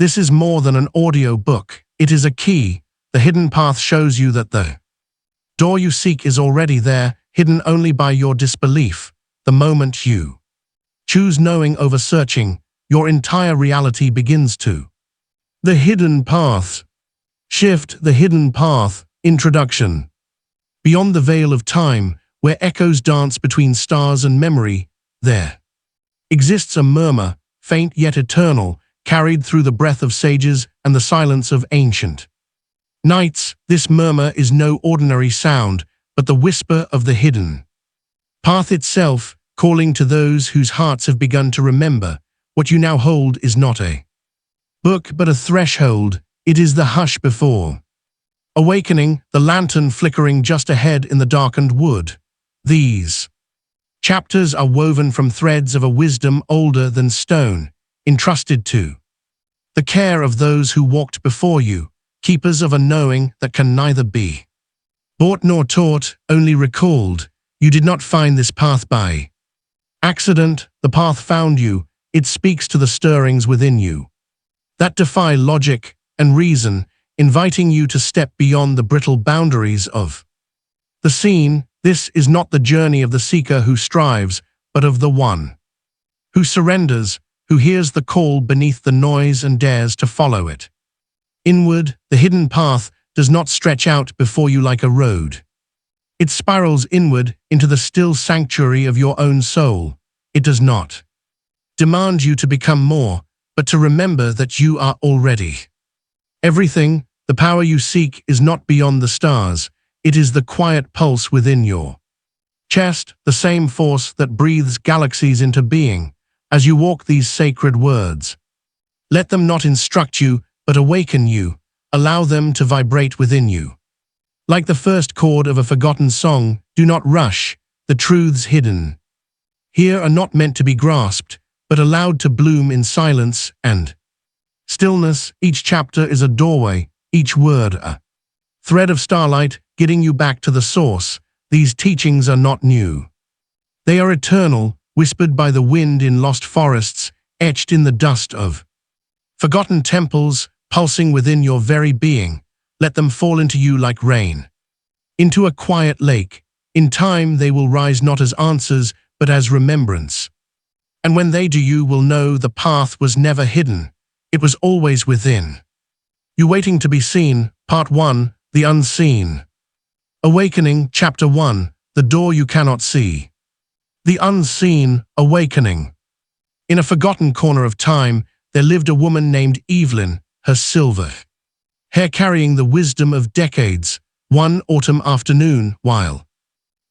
This is more than an audio book. It is a key. The hidden path shows you that the door you seek is already there, hidden only by your disbelief. The moment you choose knowing over searching, your entire reality begins to. The hidden path. Shift. The hidden path. Introduction. Beyond the veil of time, where echoes dance between stars and memory, there exists a murmur, faint yet eternal, carried through the breath of sages and the silence of ancient nights. This murmur is no ordinary sound, but the whisper of the hidden path itself, calling to those whose hearts have begun to remember. What you now hold is not a book but a threshold. It is the hush before awakening, the lantern flickering just ahead in the darkened wood. These chapters are woven from threads of a wisdom older than stone, entrusted to the care of those who walked before you, keepers of a knowing that can neither be bought nor taught, only recalled. You did not find this path by accident. The path found you. It speaks to the stirrings within you that defy logic and reason, inviting you to step beyond the brittle boundaries of the seen. This is not the journey of the seeker who strives, but of the one who surrenders, who hears the call beneath the noise and dares to follow it. Inward, the hidden path does not stretch out before you like a road. It spirals inward into the still sanctuary of your own soul. It does not demand you to become more, but to remember that you are already everything. The power you seek is not beyond the stars. It is the quiet pulse within your chest, the same force that breathes galaxies into being. As you walk these sacred words, let them not instruct you, but awaken you. Allow them to vibrate within you. Like the first chord of a forgotten song, do not rush. The truths hidden here are not meant to be grasped, but allowed to bloom in silence and stillness. Each chapter is a doorway, each word a thread of starlight, getting you back to the source. These teachings are not new. They are eternal, whispered by the wind in lost forests, etched in the dust of forgotten temples, pulsing within your very being. Let them fall into you like rain into a quiet lake. In time they will rise not as answers, but as remembrance. And when they do, you will know the path was never hidden. It was always within you, waiting to be seen. Part 1. The Unseen. Awakening. Chapter 1. The Door You Cannot See. The Unseen. Awakening. In a forgotten corner of time, there lived a woman named Evelyn, her silver hair carrying the wisdom of decades. One autumn afternoon, while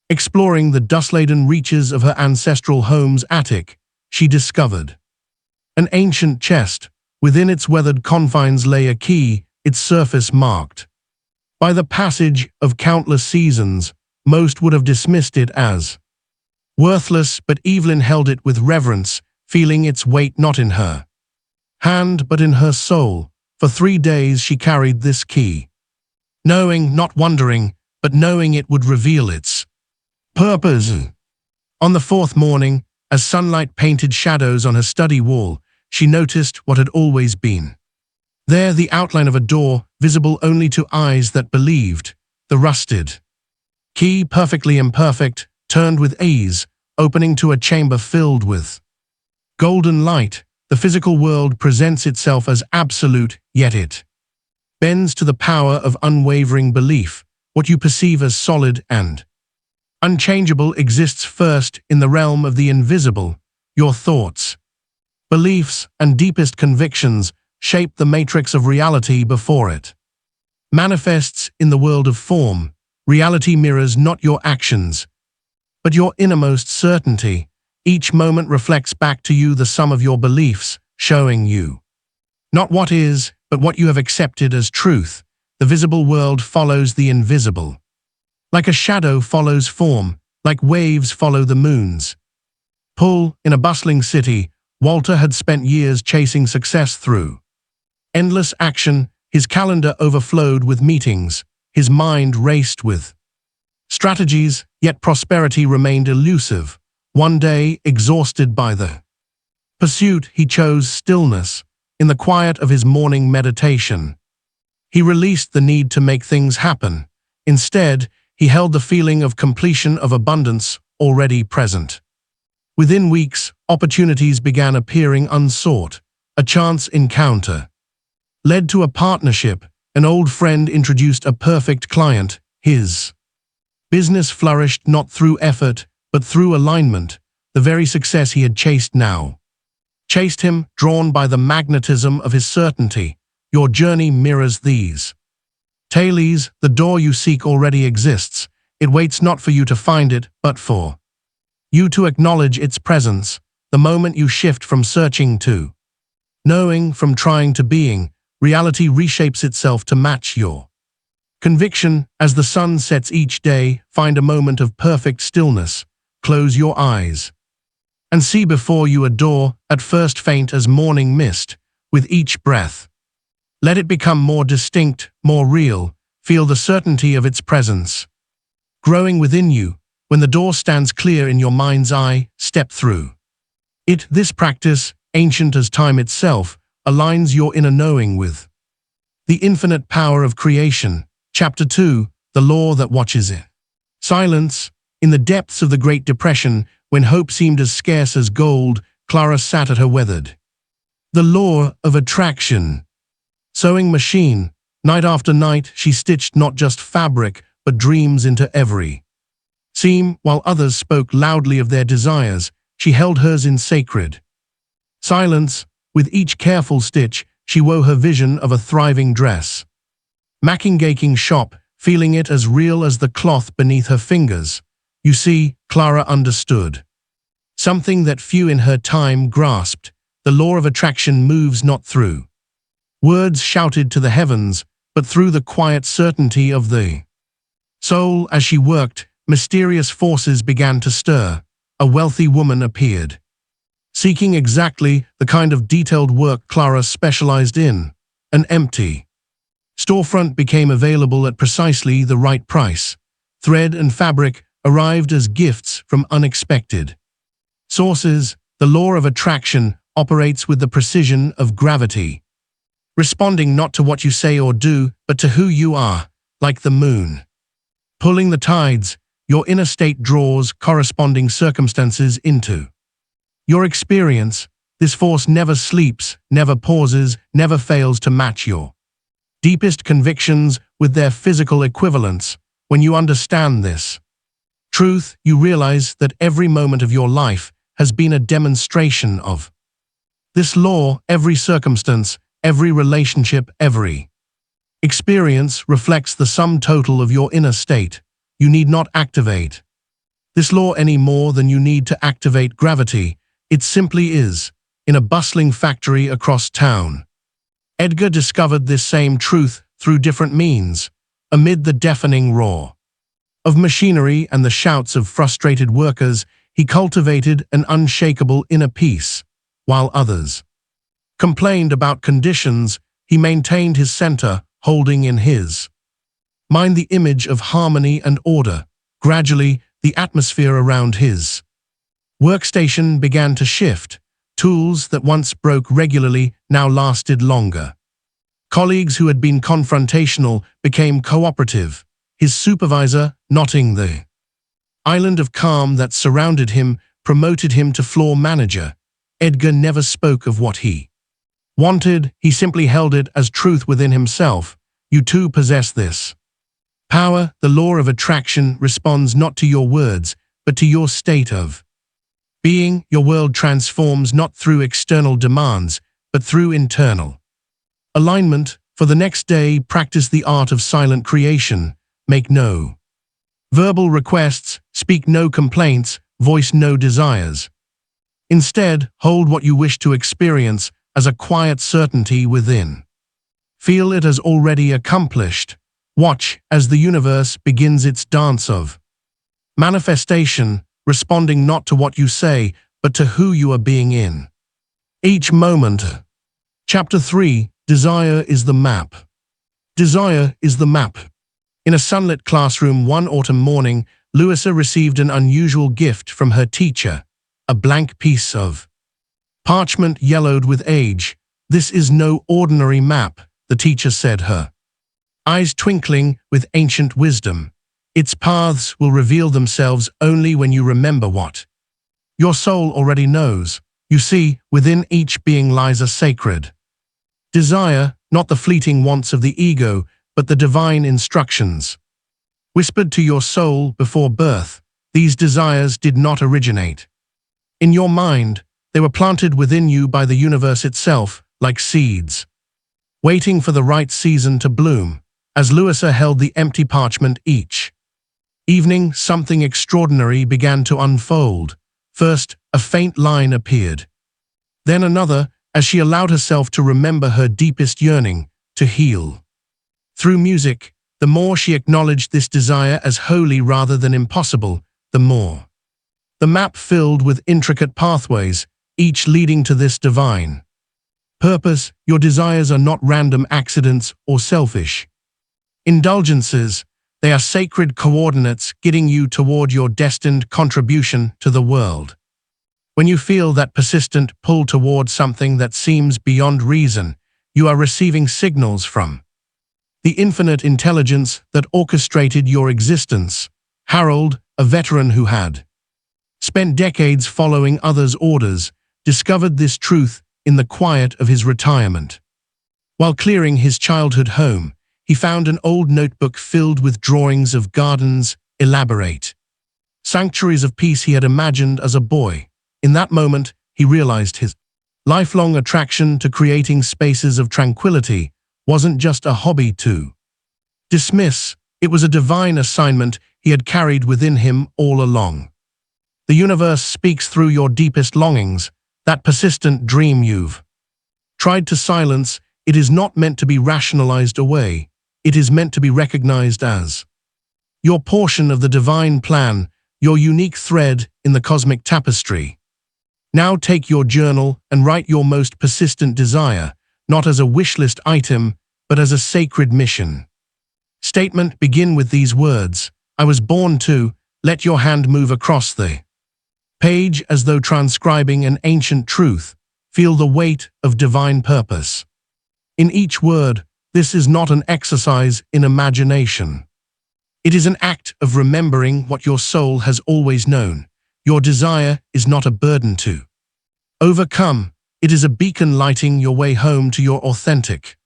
exploring the dust-laden reaches of her ancestral home's attic, she discovered an ancient chest. Within its weathered confines lay a key, its surface marked by the passage of countless seasons. Most would have dismissed it as worthless, but Evelyn held it with reverence, feeling its weight not in her hand but in her soul. For 3 days she carried this key, knowing, not wondering, but knowing it would reveal its purpose. On the 4th morning, as sunlight painted shadows on her study wall, she noticed what had always been there, the outline of a door, visible only to eyes that believed. The rusted key, perfectly imperfect, turned with ease, opening to a chamber filled with golden light. The physical world presents itself as absolute, yet it bends to the power of unwavering belief. What you perceive as solid and unchangeable exists first in the realm of the invisible. Your thoughts, beliefs, and deepest convictions shape the matrix of reality before it manifests in the world of form. Reality mirrors not your actions, but your innermost certainty. Each moment reflects back to you the sum of your beliefs, showing you not what is, but what you have accepted as truth. The visible world follows the invisible. Like a shadow follows form, like waves follow the moon's pull. In a bustling city, Walter had spent years chasing success through endless action. His calendar overflowed with meetings. His mind raced with strategies, yet prosperity remained elusive. One day, exhausted by the pursuit, he chose stillness. in the quiet of his morning meditation. He released the need to make things happen. Instead, he held the feeling of completion of abundance already present. Within weeks, opportunities began appearing unsought. A chance encounter led to a partnership. An old friend introduced a perfect client. His business flourished not through effort, but through alignment. The very success he had chased him, drawn by the magnetism of his certainty. Your journey mirrors these tales. The door you seek already exists. It waits not for you to find it, but for you to acknowledge its presence. The moment you shift from searching to knowing, from trying to being, reality reshapes itself to match your conviction. As the sun sets each day, find a moment of perfect stillness. Close your eyes and see before you a door, at first faint as morning mist. With each breath, let it become more distinct, more real. Feel the certainty of its presence growing within you. When the door stands clear in your mind's eye, step through it. This practice, ancient as time itself, aligns your inner knowing with the infinite power of creation. Chapter 2, The Law That Watches It. Silence. In the depths of the Great Depression, when hope seemed as scarce as gold, Clara sat at her weathered the law of attraction sewing machine. Night after night, she stitched not just fabric, but dreams into every seam. While others spoke loudly of their desires, she held hers in sacred silence. With each careful stitch, she wove her vision of a thriving dress making shop, feeling it as real as the cloth beneath her fingers. You see, Clara understood something that few in her time grasped. The law of attraction moves not through words shouted to the heavens, but through the quiet certainty of the soul. As she worked, mysterious forces began to stir. A wealthy woman appeared, seeking exactly the kind of detailed work Clara specialized in. An empty storefront became available at precisely the right price. Thread and fabric arrived as gifts from unexpected sources. The law of attraction operates with the precision of gravity, responding not to what you say or do, but to who you are. Like the moon pulling the tides, your inner state draws corresponding circumstances into your experience. This force never sleeps, never pauses, never fails to match your deepest convictions with their physical equivalents. When you understand this truth, you realize that every moment of your life has been a demonstration of this law. Every circumstance, every relationship, every experience reflects the sum total of your inner state. You need not activate this law any more than you need to activate gravity. It simply is. In a bustling factory across town, Edgar discovered this same truth through different means. Amid the deafening roar of machinery and the shouts of frustrated workers, he cultivated an unshakable inner peace. While others complained about conditions, he maintained his center, holding in his mind the image of harmony and order. Gradually, the atmosphere around his workstation began to shift. Tools that once broke regularly now lasted longer. Colleagues who had been confrontational became cooperative. His supervisor, noting the island of calm that surrounded him, promoted him to floor manager. Edgar never spoke of what he wanted, he simply held it as truth within himself. You too possess this power. The law of attraction responds not to your words, but to your state of being. Your world transforms not through external demands, but through internal alignment. For the next day, practice the art of silent creation. Make no verbal requests, speak no complaints, voice no desires. Instead, hold what you wish to experience as a quiet certainty within. Feel it as already accomplished. Watch as the universe begins its dance of manifestation, responding not to what you say, but to who you are being in each moment. Chapter 3, Desire is the Map. Desire is the map. In a sunlit classroom one autumn morning, Louisa received an unusual gift from her teacher, a blank piece of parchment yellowed with age. This is no ordinary map, the teacher said, her eyes twinkling with ancient wisdom. Its paths will reveal themselves only when you remember what your soul already knows. You see, within each being lies a sacred desire, not the fleeting wants of the ego, but the divine instructions. Whispered to your soul before birth, these desires did not originate in your mind. They were planted within you by the universe itself, like seeds, waiting for the right season to bloom. As Louisa held the empty parchment each evening, something extraordinary began to unfold. First, a faint line appeared. Then another, as she allowed herself to remember her deepest yearning, to heal. Through music, the more she acknowledged this desire as holy rather than impossible, the more the map filled with intricate pathways, each leading to this divine purpose. Your desires are not random accidents or selfish indulgences. They are sacred coordinates guiding you toward your destined contribution to the world. When you feel that persistent pull toward something that seems beyond reason, you are receiving signals from the infinite intelligence that orchestrated your existence. Harold, a veteran who had spent decades following others' orders, discovered this truth in the quiet of his retirement. While clearing his childhood home, he found an old notebook filled with drawings of gardens, elaborate sanctuaries of peace he had imagined as a boy. In that moment, he realized his lifelong attraction to creating spaces of tranquility wasn't just a hobby to dismiss. It was a divine assignment he had carried within him all along. The universe speaks through your deepest longings, that persistent dream you've tried to silence. It is not meant to be rationalized away. It is meant to be recognized as your portion of the divine plan, your unique thread in the cosmic tapestry. Now take your journal and write your most persistent desire, not as a wish list item, but as a sacred mission statement. Begin with these words: I was born to. Let your hand move across the page as though transcribing an ancient truth. Feel the weight of divine purpose in each word. This is not an exercise in imagination. It is an act of remembering what your soul has always known. Your desire is not a burden to overcome. It is a beacon lighting your way home to your authentic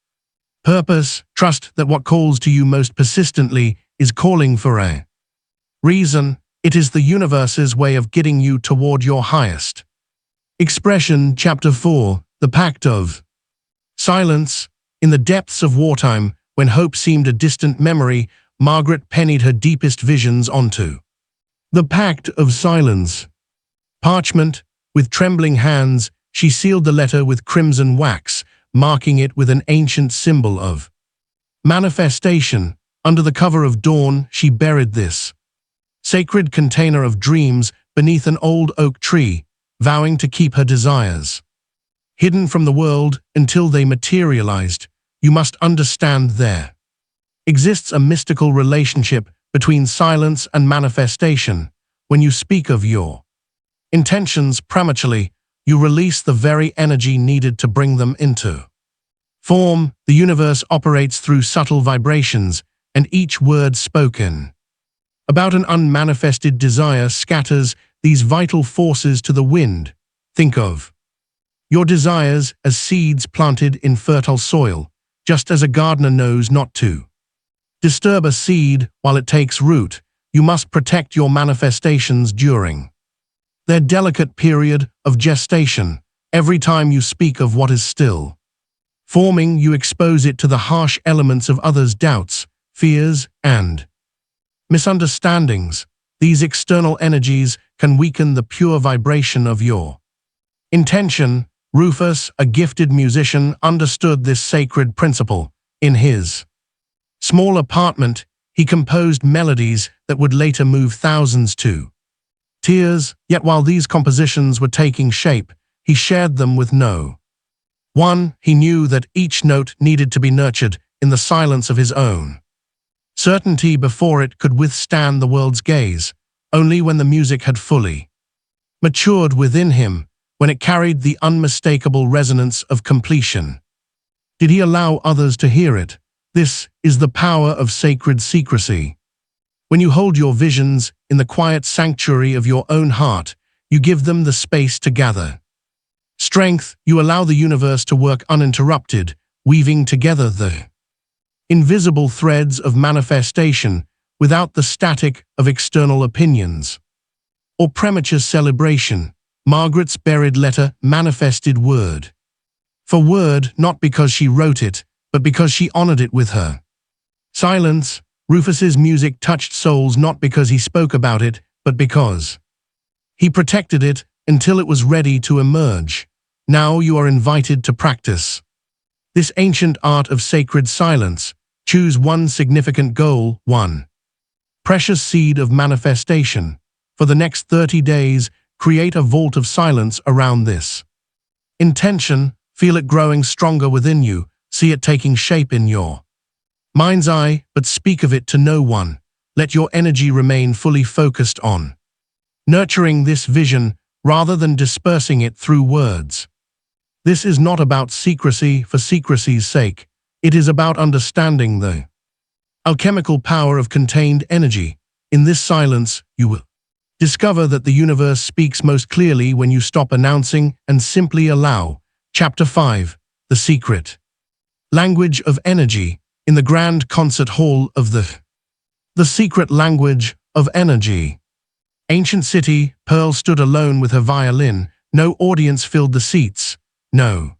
purpose. Trust that what calls to you most persistently is calling for a reason. It is the universe's way of getting you toward your highest expression. Chapter 4: The Pact of Silence. In the depths of wartime, when hope seemed a distant memory, Margaret pennied her deepest visions onto the Pact of Silence parchment. With trembling hands, she sealed the letter with crimson wax, marking it with an ancient symbol of manifestation. Under the cover of dawn, she buried this sacred container of dreams beneath an old oak tree, vowing to keep her desires hidden from the world until they materialized. You must understand there exists a mystical relationship between silence and manifestation. When you speak of your intentions prematurely, you release the very energy needed to bring them into form. The universe operates through subtle vibrations, and each word spoken about an unmanifested desire scatters these vital forces to the wind. Think of your desires as seeds planted in fertile soil. Just as a gardener knows not to disturb a seed while it takes root, you must protect your manifestations during their delicate period of gestation. Every time you speak of what is still forming, you expose it to the harsh elements of others' doubts, fears, and misunderstandings. These external energies can weaken the pure vibration of your intention. Rufus, a gifted musician, understood this sacred principle. In his small apartment, he composed melodies that would later move thousands to tears. Yet while these compositions were taking shape, he shared them with no one. He knew that each note needed to be nurtured in the silence of his own certainty before it could withstand the world's gaze. Only when the music had fully matured within him when it carried the unmistakable resonance of completion. Did he allow others to hear it? This is the power of sacred secrecy. When you hold your visions in the quiet sanctuary of your own heart, you give them the space to gather. Strength, you allow the universe to work uninterrupted, weaving together the invisible threads of manifestation without the static of external opinions or premature celebration. Margaret's buried letter manifested word for word, not because she wrote it, but because she honored it with her silence. Rufus's music touched souls not because he spoke about it, but because he protected it until it was ready to emerge. Now you are invited to practice this ancient art of sacred silence. Choose one significant goal, one precious seed of manifestation. For the next 30 days, create a vault of silence around this intention. Feel it growing stronger within you. See it taking shape in your mind's eye, but speak of it to no one. Let your energy remain fully focused on nurturing this vision rather than dispersing it through words. This is not about secrecy for secrecy's sake. It is about understanding the alchemical power of contained energy. In this silence, you will discover that the universe speaks most clearly when you stop announcing and simply allow. Chapter 5. The Secret Language of Energy. In the grand concert hall of the secret language of energy. Ancient city, Pearl stood alone with her violin. No audience filled the seats. No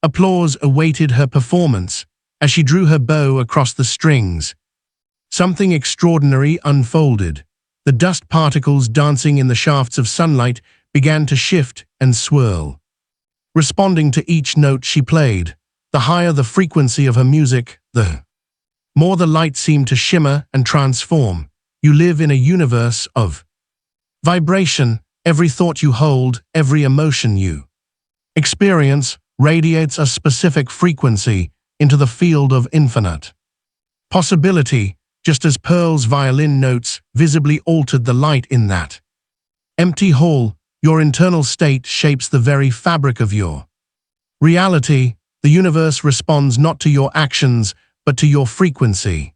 applause awaited her performance as she drew her bow across the strings. Something extraordinary unfolded. The dust particles dancing in the shafts of sunlight began to shift and swirl, responding to each note she played. The higher the frequency of her music, the more the light seemed to shimmer and transform. You live in a universe of vibration. Every thought you hold, every emotion you experience, radiates a specific frequency into the field of infinite possibility, just as Pearl's violin notes visibly altered the light in that empty hall. Your internal state shapes the very fabric of your reality. The universe responds not to your actions, but to your frequency.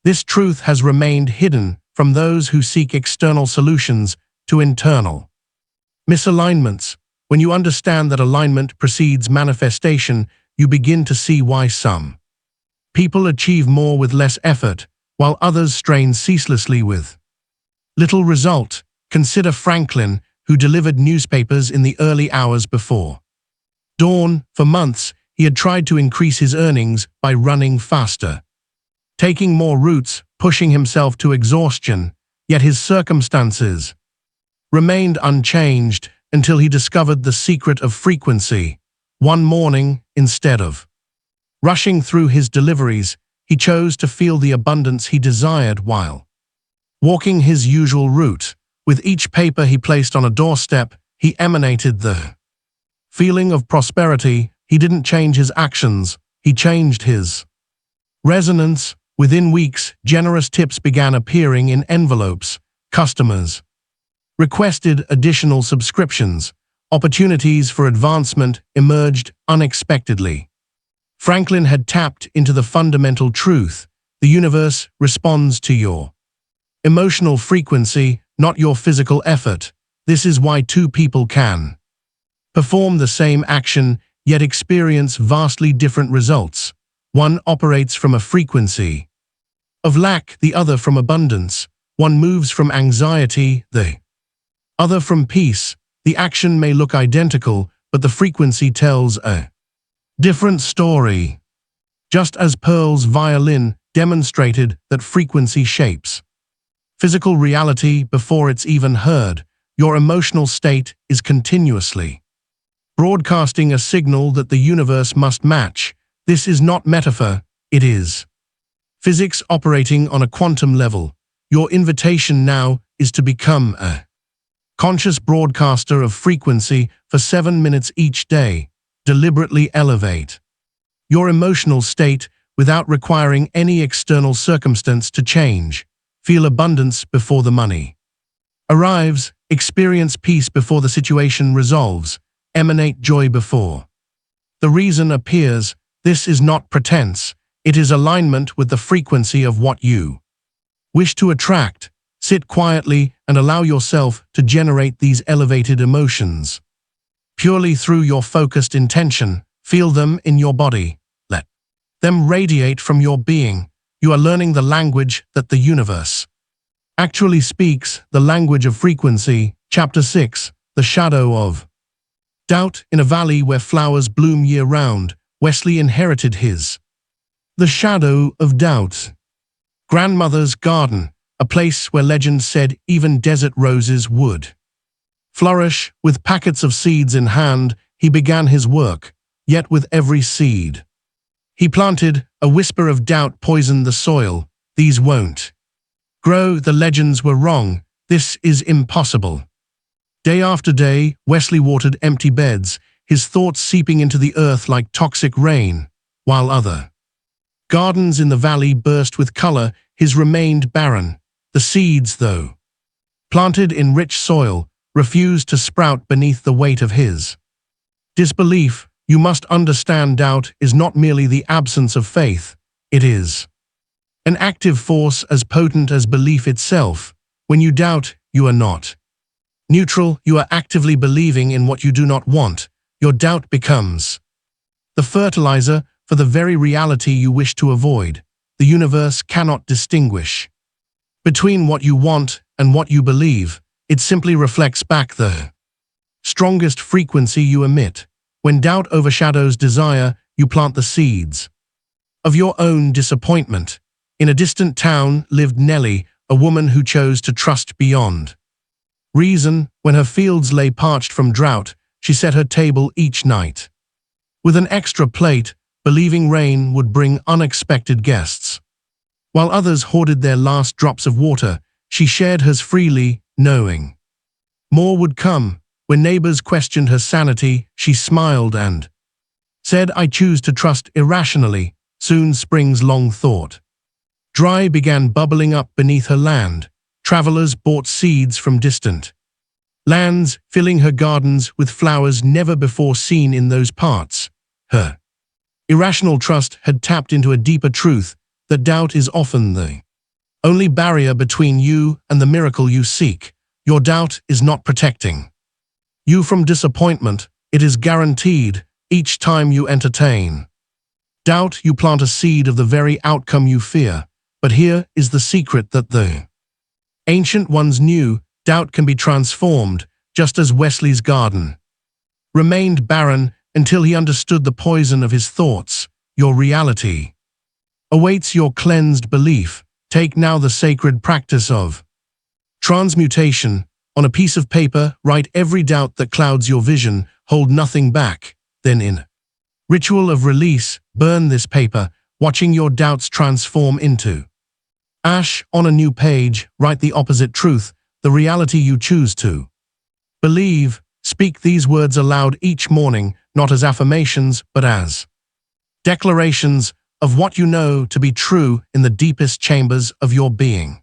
This truth has remained hidden from those who seek external solutions to internal misalignments. When you understand that alignment precedes manifestation, you begin to see why some people achieve more with less effort, while others strain ceaselessly with little result. Consider Franklin, who delivered newspapers in the early hours before dawn. For months, he had tried to increase his earnings by running faster, taking more routes, pushing himself to exhaustion, yet his circumstances remained unchanged until he discovered the secret of frequency. One morning, instead of rushing through his deliveries, he chose to feel the abundance he desired while walking his usual route. With each paper he placed on a doorstep, he emanated the feeling of prosperity. He didn't change his actions, he changed his resonance. Within weeks, generous tips began appearing in envelopes. Customers requested additional subscriptions. Opportunities for advancement emerged unexpectedly. Franklin had tapped into the fundamental truth: the universe responds to your emotional frequency, not your physical effort. This is why two people can perform the same action yet experience vastly different results. One operates from a frequency of lack, the other from abundance. One moves from anxiety, the other from peace. The action may look identical, but the frequency tells a different story. Just as Pearl's violin demonstrated that frequency shapes physical reality before it's even heard, your emotional state is continuously broadcasting a signal that the universe must match. This is not metaphor, it is physics operating on a quantum level. Your invitation now is to become a conscious broadcaster of frequency for 7 minutes each day. Deliberately elevate your emotional state without requiring any external circumstance to change. Feel abundance before the money Arrives, experience peace before the situation resolves, emanate joy before the reason appears. This is not pretense, it is alignment with the frequency of what you wish to attract. Sit quietly and allow yourself to generate these elevated emotions. Purely through your focused intention, feel them in your body. Let them radiate from your being. You are learning the language that the universe actually speaks, the language of frequency. Chapter 6, The Shadow of Doubt. In a valley where flowers bloom year-round, Wesley inherited the shadow of doubt. Grandmother's garden, a place where legend said even desert roses would flourish. With packets of seeds in hand, he began his work, yet with every seed he planted, a whisper of doubt poisoned the soil. These won't grow, the legends were wrong, this is impossible. Day after day, Wesley watered empty beds, his thoughts seeping into the earth like toxic rain, while other gardens in the valley burst with color. His remained barren. The seeds, though planted in rich soil, refused to sprout beneath the weight of his disbelief. You must understand, doubt is not merely the absence of faith, it is an active force as potent as belief itself. When you doubt, you are not neutral, you are actively believing in what you do not want. Your doubt becomes the fertilizer for the very reality you wish to avoid. The universe cannot distinguish between what you want and what you believe. It simply reflects back the strongest frequency you emit. When doubt overshadows desire, you plant the seeds of your own disappointment. In a distant town lived Nellie, a woman who chose to trust beyond reason. When her fields lay parched from drought, she set her table each night with an extra plate, believing rain would bring unexpected guests. While others hoarded their last drops of water, she shared hers freely, knowing more would come. When neighbors questioned her sanity, she smiled and said, "I choose to trust irrationally." Soon spring's long thought dry began bubbling up beneath her land. Travelers bought seeds from distant lands, filling her gardens with flowers never before seen in those parts. Her irrational trust had tapped into a deeper truth, that doubt is often the only barrier between you and the miracle you seek. Your doubt is not protecting you from disappointment, it is guaranteed. Each time you entertain doubt, you plant a seed of the very outcome you fear. But here is the secret that the ancient ones knew: doubt can be transformed, just as Wesley's garden remained barren until he understood the poison of his thoughts. Your reality awaits your cleansed belief. Take now the sacred practice of transmutation. On a piece of paper, write every doubt that clouds your vision. Hold nothing back. Then in ritual of release, burn this paper, watching your doubts transform into ash. On a new page, write the opposite truth, the reality you choose to believe. Speak these words aloud each morning, not as affirmations, but as declarations of what you know to be true in the deepest chambers of your being.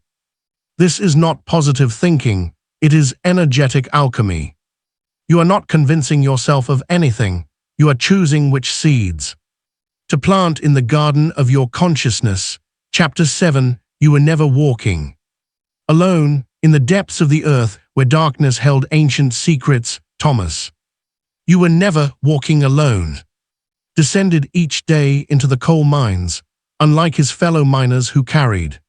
This is not positive thinking, it is energetic alchemy. You are not convincing yourself of anything, you are choosing which seeds to plant in the garden of your consciousness. Chapter 7, You Were Never Walking Alone. In the depths of the earth, where darkness held ancient secrets, Thomas, you were never walking alone, descended each day into the coal mines. Unlike his fellow miners who carried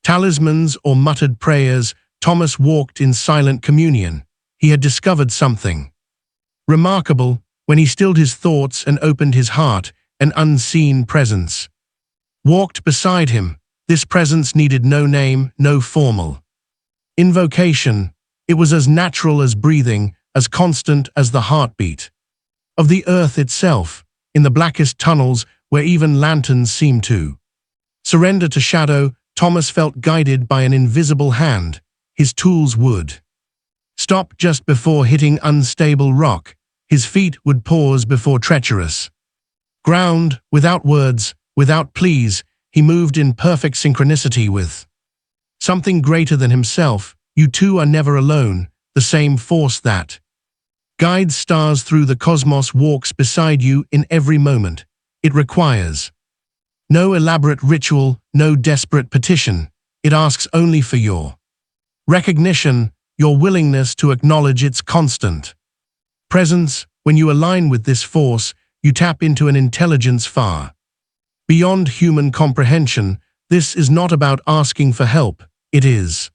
talismans or muttered prayers, Thomas walked in silent communion. He had discovered something remarkable. When he stilled his thoughts and opened his heart, an unseen presence walked beside him. This presence needed no name, no formal invocation. It was as natural as breathing, as constant as the heartbeat of the earth itself. In the blackest tunnels, where even lanterns seemed to surrender to shadow, Thomas felt guided by an invisible hand. His tools would stop just before hitting unstable rock. His feet would pause before treacherous ground. Without words, without pleas, he moved in perfect synchronicity with something greater than himself. You two are never alone, the same force that guides stars through the cosmos walks beside you in every moment. It requires no elaborate ritual, no desperate petition. It asks only for your recognition, your willingness to acknowledge its constant presence. When you align with this force, you tap into an intelligence far beyond human comprehension. This is not about asking for help, it is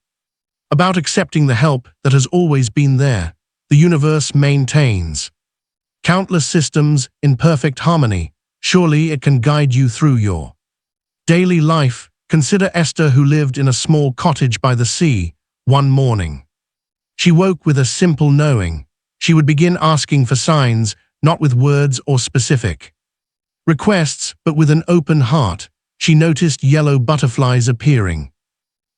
about accepting the help that has always been there. The universe maintains countless systems in perfect harmony. Surely it can guide you through your daily life. Consider Esther, who lived in a small cottage by the sea. One morning, she woke with a simple knowing. She would begin asking for signs, not with words or specific requests, but with an open heart. She noticed yellow butterflies appearing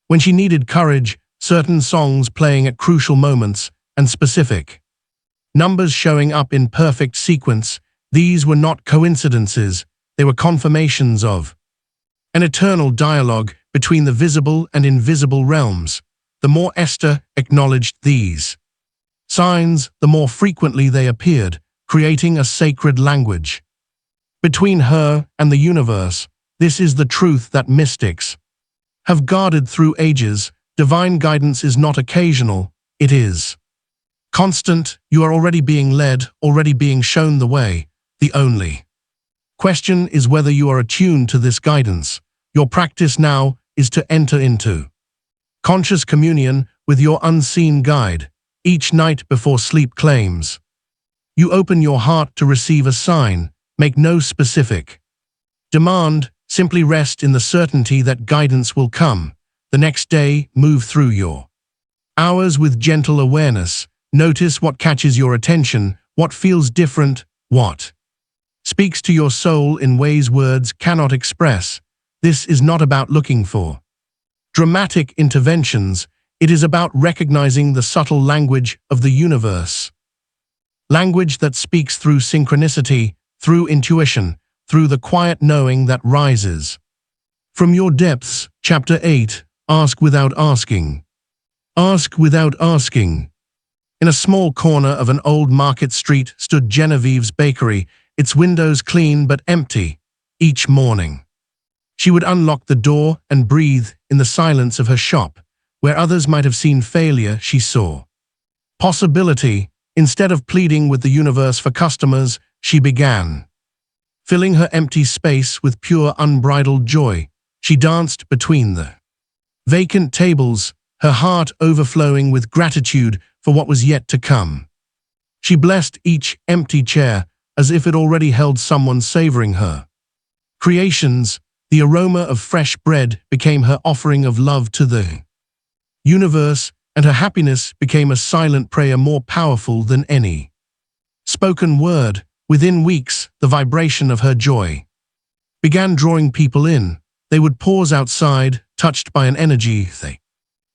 when she needed courage, certain songs playing at crucial moments, and specific numbers showing up in perfect sequence. These were not coincidences, they were confirmations of an eternal dialogue between the visible and invisible realms. The more Esther acknowledged these signs, the more frequently they appeared, creating a sacred language between her and the universe. This is the truth that mystics have guarded through ages. Divine guidance is not occasional, it is constant. You are already being led, already being shown the way. The only question is whether you are attuned to this guidance. Your practice now is to enter into conscious communion with your unseen guide. Each night before sleep claims you open your heart to receive a sign. Make no specific demand, simply rest in the certainty that guidance will come. The next day, move through your hours with gentle awareness. Notice what catches your attention, what feels different, what speaks to your soul in ways words cannot express. This is not about looking for dramatic interventions. It is about recognizing the subtle language of the universe. Language that speaks through synchronicity, through intuition, through the quiet knowing that rises from your depths. Chapter 8. Ask without asking. Ask without asking. In a small corner of an old market street stood Genevieve's bakery, its windows clean but empty. Each morning, she would unlock the door and breathe in the silence of her shop. Where others might have seen failure, she saw possibility. Instead of pleading with the universe for customers, she began filling her empty space with pure, unbridled joy. She danced between the vacant tables, her heart overflowing with gratitude for what was yet to come. She blessed each empty chair as if it already held someone savoring her creations. The aroma of fresh bread became her offering of love to the universe, and her happiness became a silent prayer more powerful than any spoken word. Within weeks, the vibration of her joy began drawing people in. They would pause outside, touched by an energy they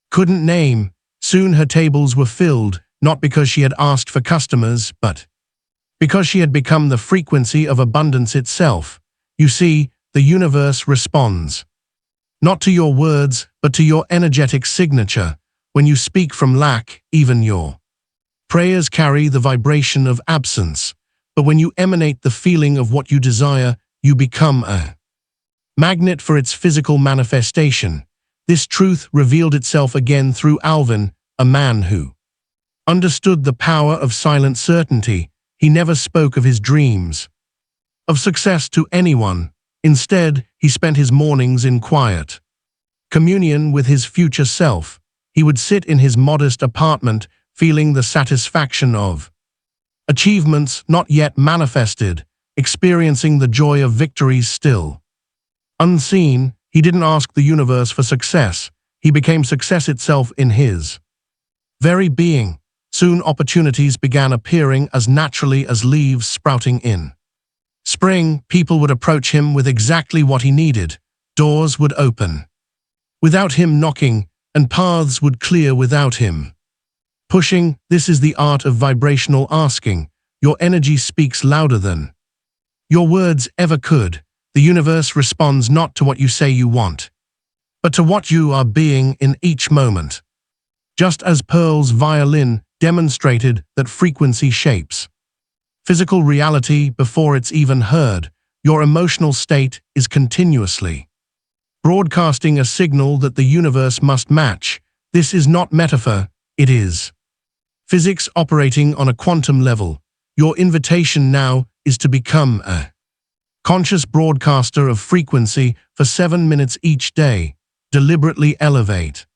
couldn't name. Soon her tables were filled, not because she had asked for customers, but because she had become the frequency of abundance itself. You see, the universe responds not to your words, but to your energetic signature. When you speak from lack, even your prayers carry the vibration of absence. But when you emanate the feeling of what you desire, you become a magnet for its physical manifestation. This truth revealed itself again through Alvin, a man who understood the power of silent certainty. He never spoke of his dreams of success to anyone. Instead, he spent his mornings in quiet communion with his future self. He would sit in his modest apartment, feeling the satisfaction of achievements not yet manifested, experiencing the joy of victories still unseen. He didn't ask the universe for success. He became success itself in his very being. Soon opportunities began appearing as naturally as leaves sprouting in spring. People would approach him with exactly what he needed. Doors would open without him knocking, and paths would clear without him pushing. This is the art of vibrational asking. Your energy speaks louder than your words ever could. The universe responds not to what you say you want, but to what you are being in each moment. just as Pearl's violin demonstrated that frequency shapes physical reality before it's even heard. Your emotional state is continuously broadcasting a signal that the universe must match. This is not metaphor, it is physics operating on a quantum level. Your invitation now is to become a conscious broadcaster of frequency for 7 minutes each day. Deliberately elevate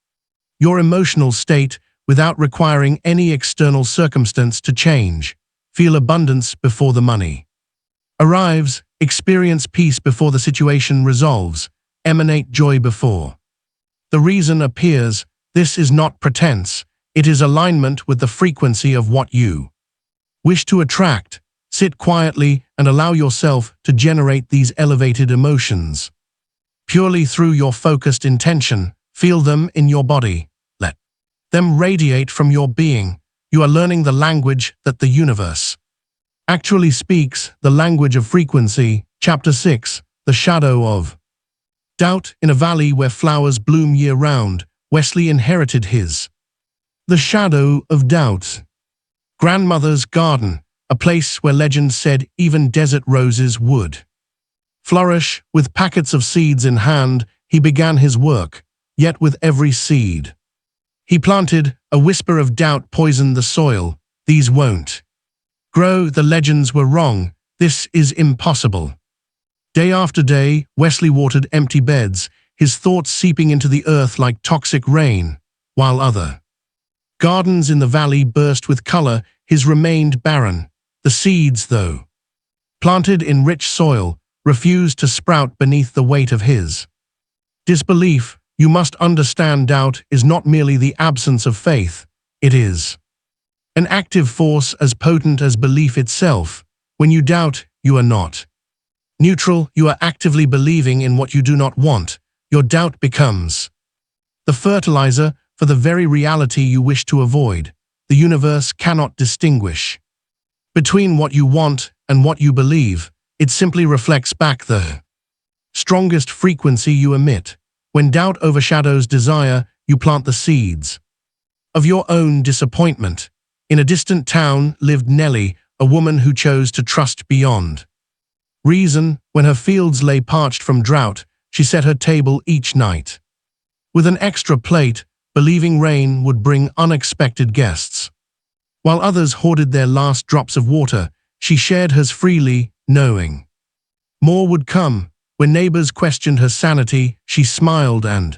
your emotional state without requiring any external circumstance to change. Feel abundance before the money arrives. Experience peace before the situation resolves. Emanate joy before the reason appears. This is not pretense. It is alignment with the frequency of what you wish to attract. Sit quietly and allow yourself to generate these elevated emotions purely through your focused intention. Feel them in your body. Let them radiate from your being. You are learning the language that the universe actually speaks, the language of frequency. Chapter 6, The Shadow of Doubt. In a valley where flowers bloom year-round, Wesley inherited the shadow of doubt. Grandmother's garden, a place where legend said even desert roses would flourish. With packets of seeds in hand, he began his work, yet with every seed he planted, a whisper of doubt poisoned the soil. These won't grow. The legends were wrong. This is impossible. Day after day, Wesley watered empty beds, his thoughts seeping into the earth like toxic rain, while other gardens in the valley burst with color. His remained barren. The seeds, though planted in rich soil, refused to sprout beneath the weight of his disbelief. You must understand, doubt is not merely the absence of faith. It is an active force as potent as belief itself. When you doubt, you are not neutral. You are actively believing in what you do not want. Your doubt becomes the fertilizer for the very reality you wish to avoid. The universe cannot distinguish between what you want and what you believe. It simply reflects back the strongest frequency you emit. When doubt overshadows desire, you plant the seeds of your own disappointment. In a distant town lived Nellie, a woman who chose to trust beyond reason. When her fields lay parched from drought, she set her table each night with an extra plate, believing rain would bring unexpected guests. While others hoarded their last drops of water, she shared hers freely, knowing more would come. When neighbors questioned her sanity, she smiled and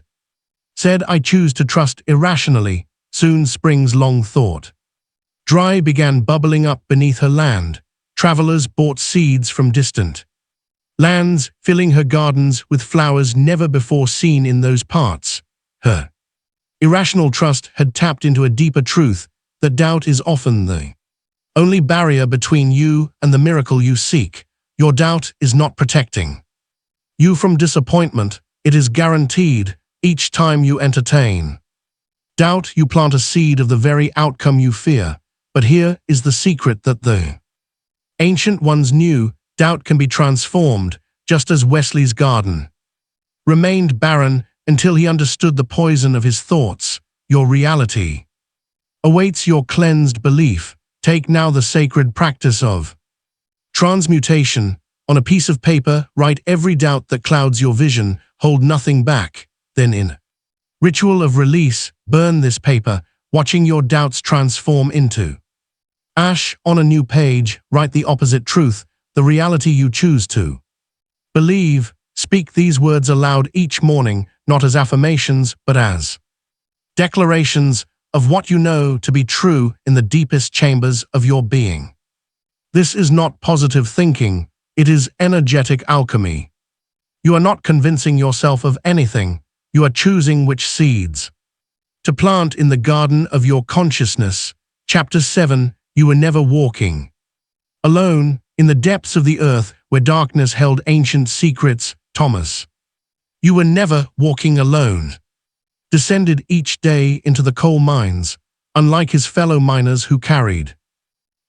said, "I choose to trust irrationally." Soon spring's long thought dry began bubbling up beneath her land. Travelers bought seeds from distant lands, filling her gardens with flowers never before seen in those parts. Her irrational trust had tapped into a deeper truth, that doubt is often the only barrier between you and the miracle you seek. Your doubt is not protecting you from disappointment. It is guaranteed. Each time you entertain doubt, you plant a seed of the very outcome you fear. But here is the secret that the ancient ones knew: doubt can be transformed, just as Wesley's garden remained barren until he understood the poison of his thoughts. Your reality awaits your cleansed belief. Take now the sacred practice of transmutation. On a piece of paper, write every doubt that clouds your vision. Hold nothing back. Then in ritual of release, burn this paper, watching your doubts transform into ash. On a new page, write the opposite truth, the reality you choose to believe. Speak these words aloud each morning, not as affirmations, but as declarations of what you know to be true in the deepest chambers of your being. This is not positive thinking, it is energetic alchemy. You are not convincing yourself of anything, you are choosing which seeds to plant in the garden of your consciousness. Chapter 7, You were never walking alone. In the depths of the earth, where darkness held ancient secrets, Thomas, you were never walking alone, descended each day into the coal mines. Unlike his fellow miners who carried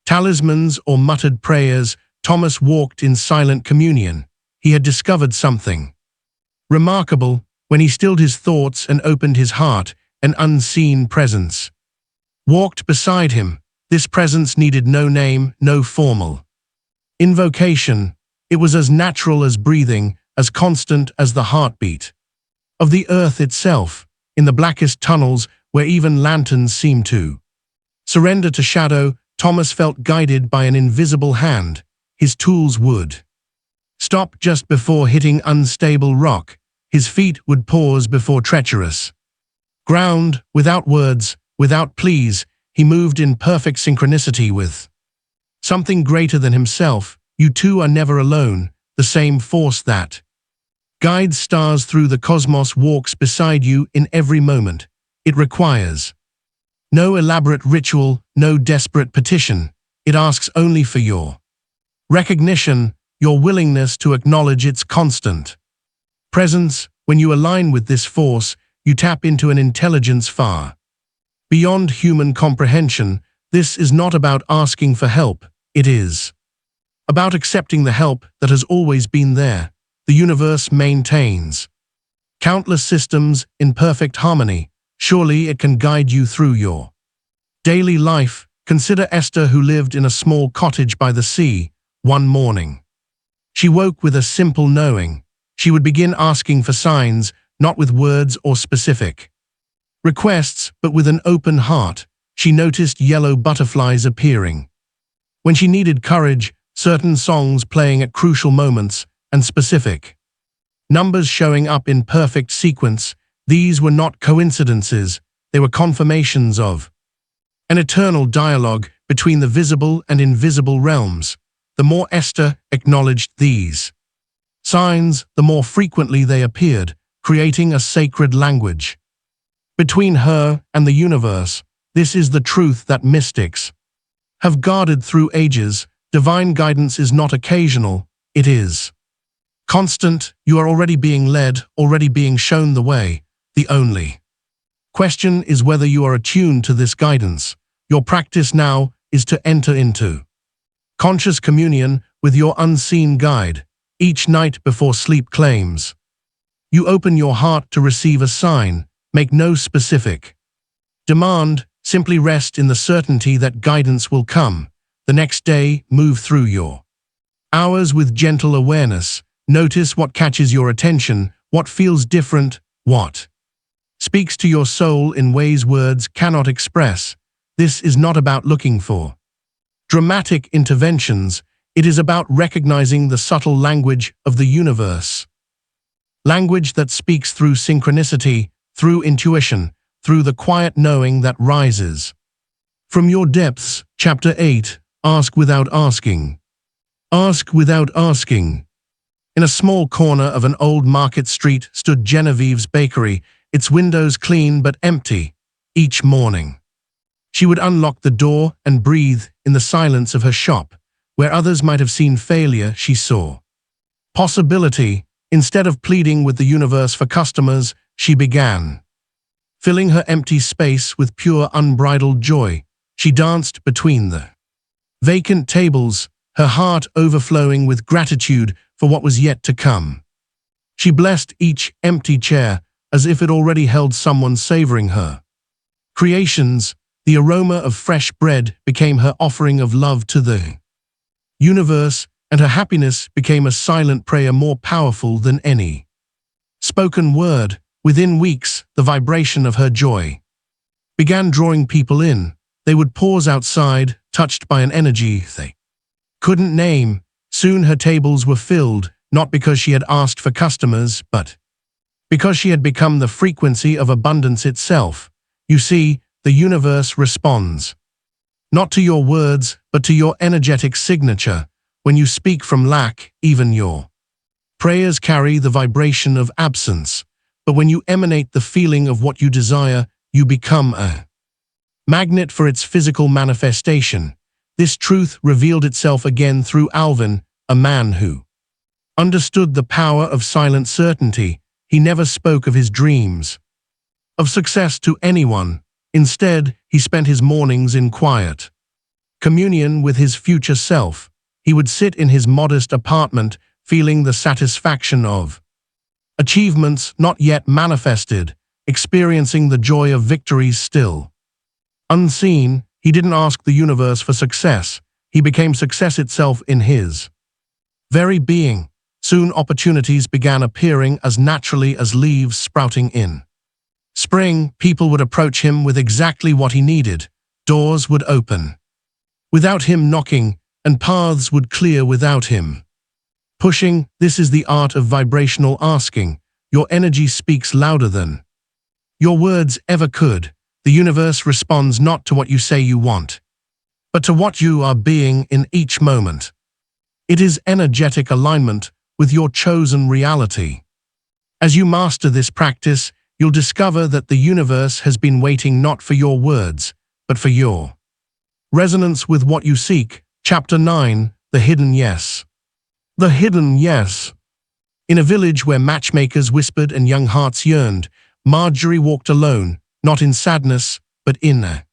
talismans or muttered prayers, Thomas walked in silent communion. He had discovered something remarkable. When he stilled his thoughts and opened his heart, an unseen presence. Walked beside him. This presence needed no name, no formal invocation. It was as natural as breathing, as constant as the heartbeat of the earth itself, in the blackest tunnels where even lanterns seemed to surrender to shadow. Thomas felt guided by an invisible hand. His tools would stop just before hitting unstable rock. His feet would pause before treacherous ground. Without words, without pleas, he moved in perfect synchronicity with something greater than himself. You two are never alone. The same force that guides stars through the cosmos walks beside you in every moment. It requires no elaborate ritual, no desperate petition. It asks only for your recognition, your willingness to acknowledge its constant presence. When you align with this force, you tap into an intelligence far beyond human comprehension. This is not about asking for help. It is about accepting the help that has always been there. The universe maintains countless systems in perfect harmony. Surely it can guide you through your daily life. Consider Esther, who lived in a small cottage by the sea. One morning, she woke with a simple knowing. She would begin asking for signs, not with words or specific requests, but with an open heart. She noticed yellow butterflies appearing when she needed courage, certain songs playing at crucial moments, and specific numbers showing up in perfect sequence. These were not coincidences, they were confirmations of an eternal dialogue between the visible and invisible realms. The more Esther acknowledged these signs, the more frequently they appeared, creating a sacred language between her and the universe. This is the truth that mystics have guarded through ages. Divine guidance is not occasional, it is constant. You are already being led, already being shown the way. The only question is whether you are attuned to this guidance. Your practice now is to enter into conscious communion with your unseen guide. Each night before sleep claims you open your heart to receive a sign. Make no specific demand, simply rest in the certainty that guidance will come. The next day, move through your hours with gentle awareness. Notice what catches your attention, what feels different, what speaks to your soul in ways words cannot express. This is not about looking for dramatic interventions. It is about recognizing the subtle language of the universe. Language that speaks through synchronicity, through intuition, through the quiet knowing that rises from your depths. Chapter 8. Ask without asking. Ask without asking. In a small corner of an old market street stood Genevieve's bakery, its windows clean but empty. Each morning, she would unlock the door and breathe in the silence of her shop. Where others might have seen failure, she saw possibility. Instead of pleading with the universe for customers, she began filling her empty space with pure, unbridled joy. She danced between the vacant tables, her heart overflowing with gratitude for what was yet to come. She blessed each empty chair as if it already held someone savoring her creations. The aroma of fresh bread became her offering of love to the universe, and her happiness became a silent prayer more powerful than any spoken word. Within weeks, the vibration of her joy began drawing people in. They would pause outside, touched by an energy they couldn't name. Soon her tables were filled, not because she had asked for customers, but because she had become the frequency of abundance itself. You see, the universe responds not to your words, but to your energetic signature. When you speak from lack, even your prayers carry the vibration of absence. But when you emanate the feeling of what you desire, you become a magnet for its physical manifestation. This truth revealed itself again through Alvin, a man who understood the power of silent certainty. He never spoke of his dreams of success to anyone. Instead, he spent his mornings in quiet communion with his future self. He would sit in his modest apartment, feeling the satisfaction of achievements not yet manifested. experiencing the joy of victories still. Unseen, he didn't ask the universe for success. He became success itself in his very being. Soon opportunities began appearing as naturally as leaves sprouting in spring. People would approach him with exactly what he needed. Doors would open without him knocking, and paths would clear without him pushing. This is the art of vibrational asking. Your energy speaks louder than your words ever could. The universe responds not to what you say you want, but to what you are being in each moment. It is energetic alignment with your chosen reality. As you master this practice, you'll discover that the universe has been waiting not for your words, but for your resonance with what you seek. Chapter 9, The Hidden Yes. The Hidden Yes. In a village where matchmakers whispered and young hearts yearned, Marjorie walked alone, not in sadness, but in a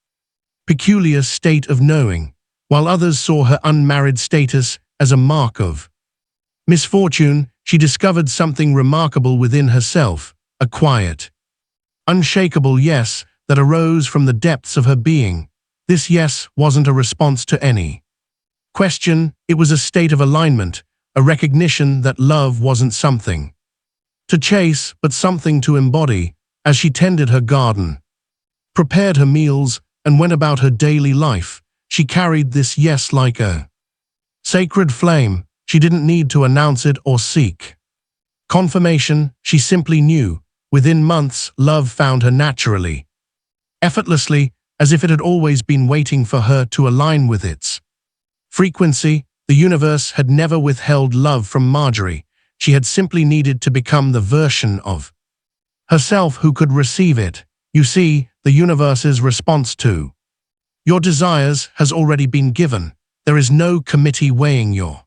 peculiar state of knowing, while others saw her unmarried status as a mark of misfortune. She discovered something remarkable within herself, a quiet, unshakable yes that arose from the depths of her being. This yes wasn't a response to any question, it was a state of alignment, a recognition that love wasn't something to chase, but something to embody. As she tended her garden, prepared her meals, and went about her daily life, she carried this yes like a sacred flame. She didn't need to announce it or seek confirmation. She simply knew. Within months, love found her naturally, effortlessly, as if it had always been waiting for her to align with its frequency. The universe had never withheld love from Marjorie. She had simply needed to become the version of herself who could receive it. You see, the universe's response to your desires has already been given. There is no committee weighing your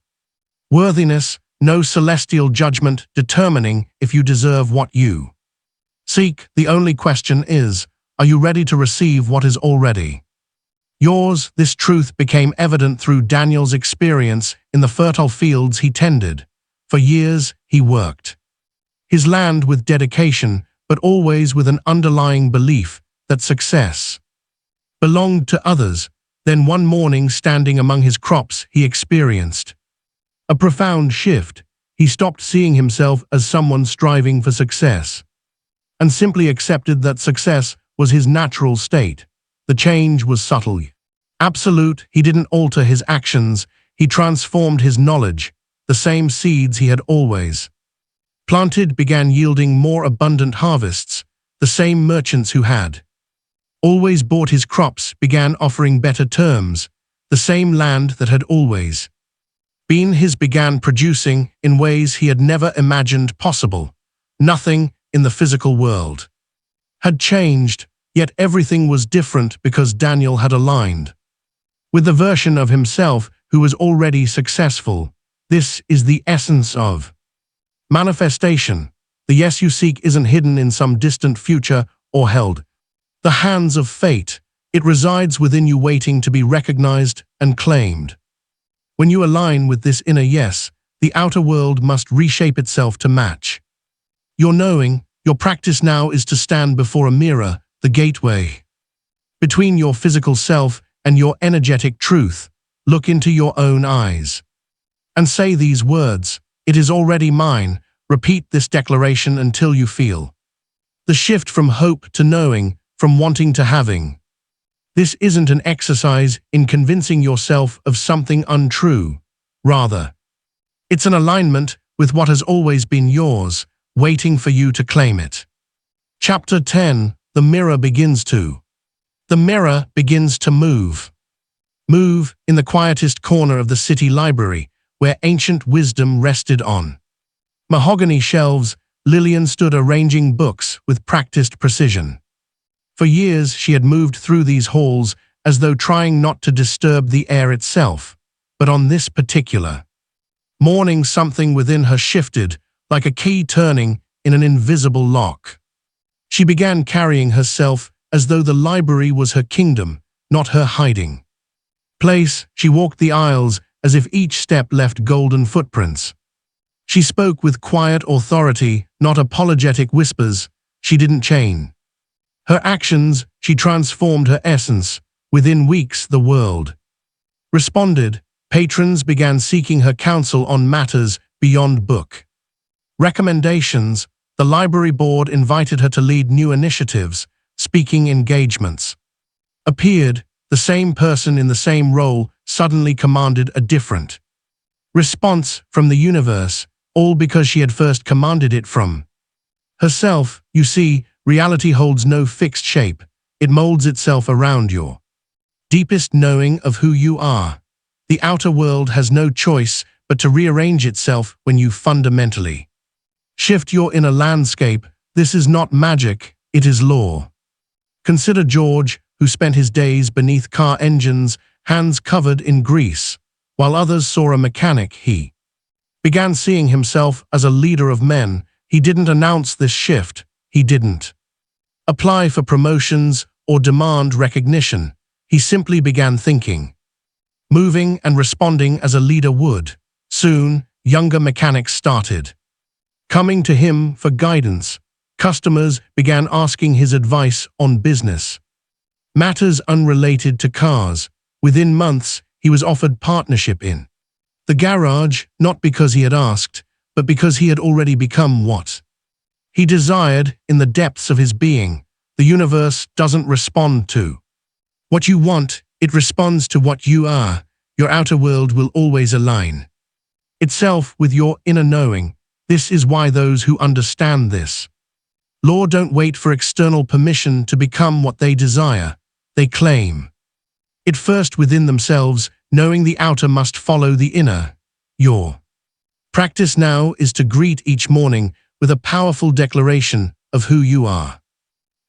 worthiness, no celestial judgment determining if you deserve what you seek. The only question is, are you ready to receive what is already yours? This truth became evident through Daniel's experience in the fertile fields he tended. For years, he worked his land with dedication, but always with an underlying belief that success belonged to others. Then one morning, standing among his crops, he experienced a profound shift. He stopped seeing himself as someone striving for success, and simply accepted that success was his natural state. The change was subtle, absolute. He didn't alter his actions, he transformed his knowledge. The same seeds he had always planted began yielding more abundant harvests. The same merchants who had always bought his crops began offering better terms. The same land that had always been his began producing in ways he had never imagined possible. Nothing in the physical world had changed, yet everything was different because Daniel had aligned with the version of himself who was already successful. This is the essence of manifestation. The yes you seek isn't hidden in some distant future or held the hands of fate. It resides within you, waiting to be recognized and claimed. When you align with this inner yes, the outer world must reshape itself to match your knowing. Your practice now is to stand before a mirror, the gateway between your physical self and your energetic truth. Look into your own eyes and say these words: "It is already mine." Repeat this declaration until you feel the shift from hope to knowing, from wanting to having. This isn't an exercise in convincing yourself of something untrue. Rather, it's an alignment with what has always been yours, waiting for you to claim it. Chapter 10, The Mirror Begins to. The mirror begins to move. Move in the quietest corner of the city library, where ancient wisdom rested on mahogany shelves. Lillian stood arranging books with practiced precision. For years she had moved through these halls as though trying not to disturb the air itself. But on this particular morning, something within her shifted, like a key turning in an invisible lock. She began carrying herself as though the library was her kingdom, not her hiding place. She walked the aisles as if each step left golden footprints. She spoke with quiet authority, not apologetic whispers. she didn't change her actions, she transformed her essence. Within weeks, the world responded. Patrons began seeking her counsel on matters beyond book recommendations. The library board invited her to lead new initiatives. Speaking engagements appeared. The same person in the same role suddenly commanded a different response from the universe, all because she had first commanded it from herself. You see, reality holds no fixed shape. It molds itself around your deepest knowing of who you are. The outer world has no choice but to rearrange itself when you fundamentally shift your inner landscape. This is not magic, it is law. Consider George, who spent his days beneath car engines, hands covered in grease. While others saw a mechanic, he began seeing himself as a leader of men. He didn't announce this shift. He didn't apply for promotions or demand recognition. He simply began thinking, moving and responding as a leader would. Soon, younger mechanics started coming to him for guidance. Customers began asking his advice on business matters unrelated to cars. Within months, he was offered partnership in the garage, not because he had asked, but because he had already become what he desired in the depths of his being. The universe doesn't respond to what you want, it responds to what you are. Your outer world will always align itself with your inner knowing. This is why those who understand this law don't wait for external permission to become what they desire. They claim it first within themselves, knowing the outer must follow the inner. Your practice now is to greet each morning with a powerful declaration of who you are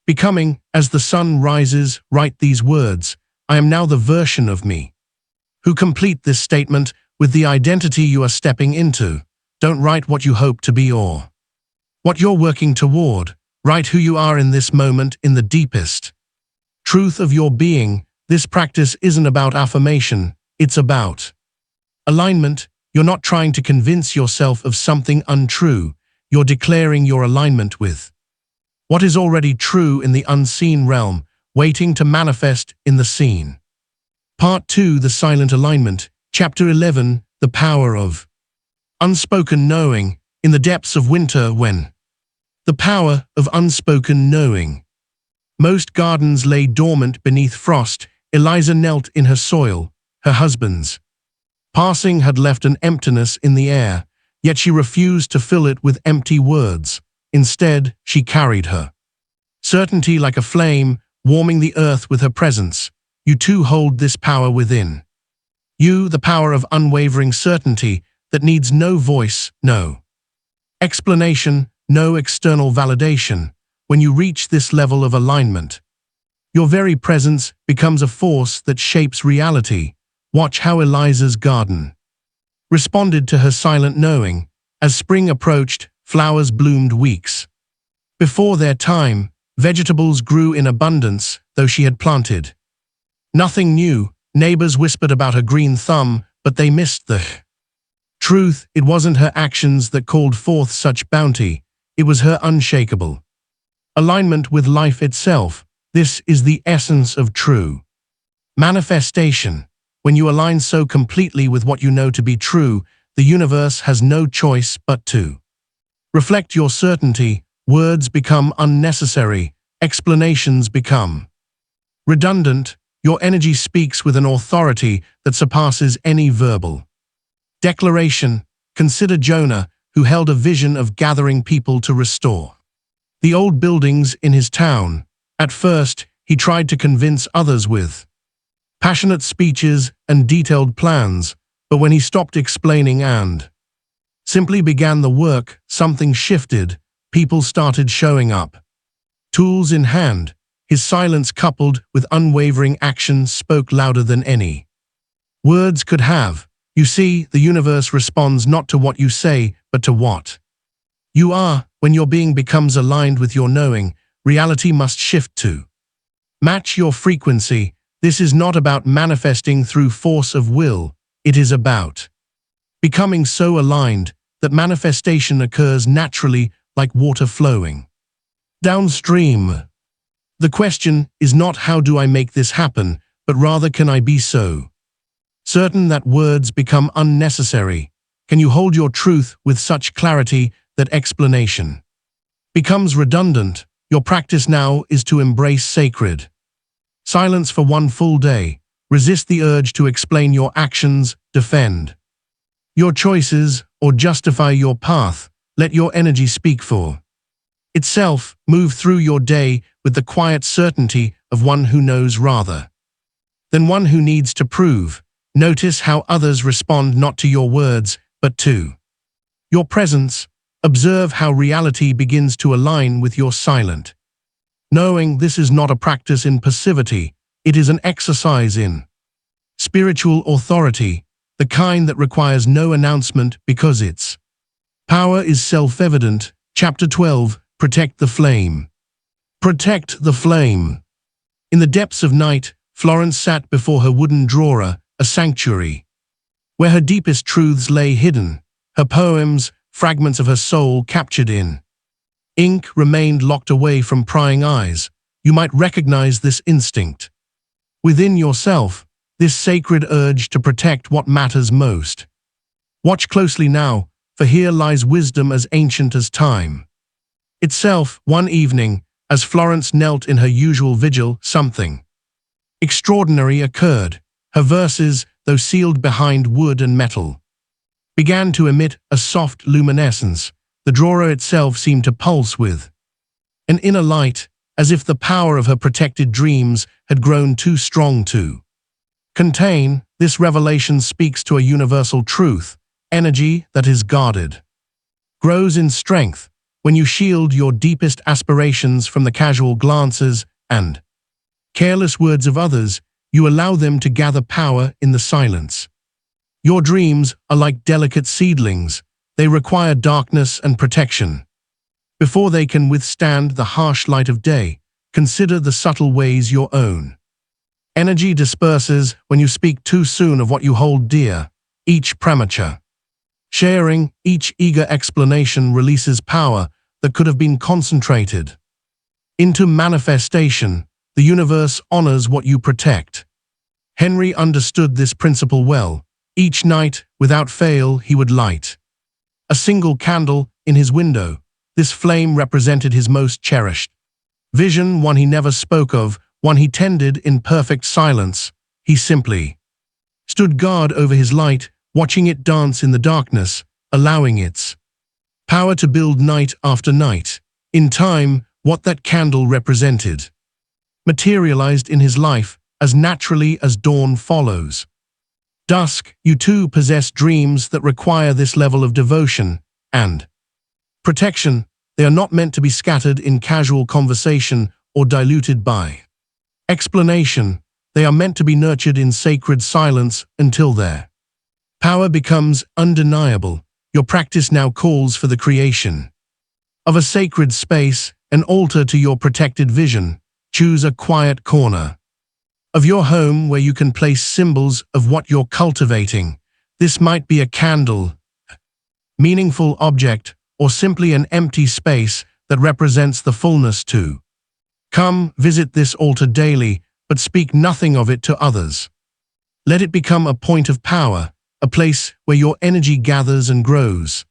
becoming. As the sun rises, write these words: I am now the version of me who complete this statement with the identity you are stepping into. Don't write what you hope to be or what you're working toward. Write who you are in this moment, in the deepest truth of your being. This practice isn't about affirmation, it's about alignment. You're not trying to convince yourself of something untrue. You're declaring your alignment with what is already true in the unseen realm, waiting to manifest in the seen. Part 2: The Silent Alignment. Chapter 11: The Power of Unspoken Knowing. In the depths of winter, when the power of unspoken knowing most gardens lay dormant beneath frost, Eliza knelt in her soil. Her husband's passing had left an emptiness in the air, yet she refused to fill it with empty words. Instead, she carried her certainty like a flame, warming the earth with her presence. You too hold this power within you, the power of unwavering certainty that needs no voice, no explanation, no external validation. When you reach this level of alignment, your very presence becomes a force that shapes reality. Watch how Eliza's garden responded to her silent knowing. As spring approached, flowers bloomed weeks before their time. Vegetables grew in abundance, though she had planted nothing new. Neighbors whispered about her green thumb, but they missed the truth. It wasn't her actions that called forth such bounty. It was her unshakable alignment with life itself. This is the essence of true manifestation. When you align so completely with what you know to be true, the universe has no choice but to reflect your certainty. Words become unnecessary. Explanations become redundant. Your energy speaks with an authority that surpasses any verbal declaration. Consider Jonah, who held a vision of gathering people to restore the old buildings in his town. At first, he tried to convince others with passionate speeches and detailed plans, but when he stopped explaining and simply began the work, something shifted. People started showing up, tools in hand. His silence, coupled with unwavering action, spoke louder than any words could have. You see, the universe responds not to what you say, but to what you are. When your being becomes aligned with your knowing, reality must shift to match your frequency. This is not about manifesting through force of will. It is about becoming so aligned that manifestation occurs naturally, like water flowing Downstream. The question is not how do I make this happen, but rather can I be so certain that words become unnecessary? Can you hold your truth with such clarity that explanation becomes redundant? Your practice now is to embrace sacred silence for one full day. Resist the urge to explain your actions, defend your choices, or justify your path. Let your energy speak for itself. Move through your day with the quiet certainty of one who knows rather than one who needs to prove. Notice how others respond not to your words, but to your presence. Observe how reality begins to align with your silent knowing. This is not a practice in passivity, it is an exercise in spiritual authority, the kind that requires no announcement because its power is self-evident. Chapter 12. Protect the flame. Protect the flame. In the depths of night, Florence sat before her wooden drawer, a sanctuary where her deepest truths lay hidden. Her poems, fragments of her soul captured in ink, remained locked away from prying eyes. You might recognize this instinct within yourself, this sacred urge to protect what matters most. Watch closely now, for here lies wisdom as ancient as time itself. One evening, as Florence knelt in her usual vigil, something extraordinary occurred. Her verses, though sealed behind wood and metal, began to emit a soft luminescence. The drawer itself seemed to pulse with an inner light, as if the power of her protected dreams had grown too strong to contain. This revelation speaks to a universal truth: energy that is guarded grows in strength. When you shield your deepest aspirations from the casual glances and careless words of others, you allow them to gather power in the silence. Your dreams are like delicate seedlings. They require darkness and protection before they can withstand the harsh light of day. Consider the subtle ways your own energy disperses when you speak too soon of what you hold dear. Each premature sharing, each eager explanation releases power that could have been concentrated into manifestation. The universe honors what you protect. Henry understood this principle well. Each night, without fail, he would light a single candle in his window. This flame represented his most cherished vision, one he never spoke of, one he tended in perfect silence. He simply stood guard over his light, watching it dance in the darkness, allowing its power to build night after night. In time, what that candle represented materialized in his life as naturally as dawn follows dusk. You too possess dreams that require this level of devotion and protection. They are not meant to be scattered in casual conversation or diluted by explanation. They are meant to be nurtured in sacred silence until their power becomes undeniable. Your practice now calls for the creation of a sacred space, an altar to your protected vision. Choose a quiet corner of your home where you can place symbols of what you're cultivating. This might be a candle, meaningful object, or simply an empty space that represents the fullness to come. Visit this altar daily, but speak nothing of it to others. Let it become a point of power, a place where your energy gathers and grows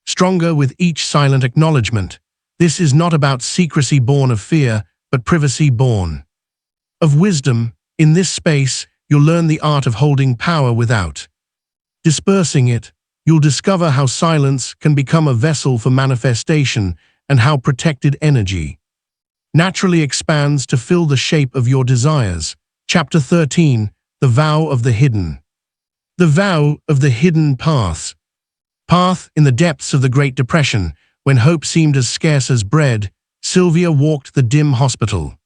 stronger with each silent acknowledgement. This is not about secrecy born of fear, but privacy born of wisdom. In this space, you'll learn the art of holding power without dispersing it. You'll discover how silence can become a vessel for manifestation and how protected energy naturally expands to fill the shape of your desires. Chapter 13. The Vow of the Hidden. The Vow of the Hidden Path. In the depths of the Great Depression, when hope seemed as scarce as bread, Sylvia walked the dim hospital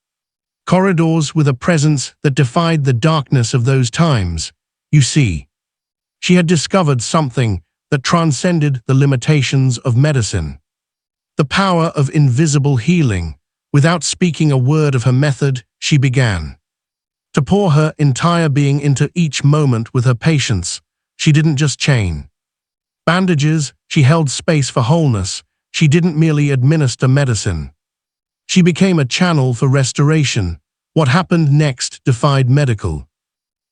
corridors with a presence that defied the darkness of those times. You see, she had discovered something that transcended the limitations of medicine. The power of invisible healing. Without speaking a word of her method, she began to pour her entire being into each moment with her patients. She didn't just chain bandages, she held space for wholeness. She didn't merely administer medicine. She became a channel for restoration. What happened next defied medical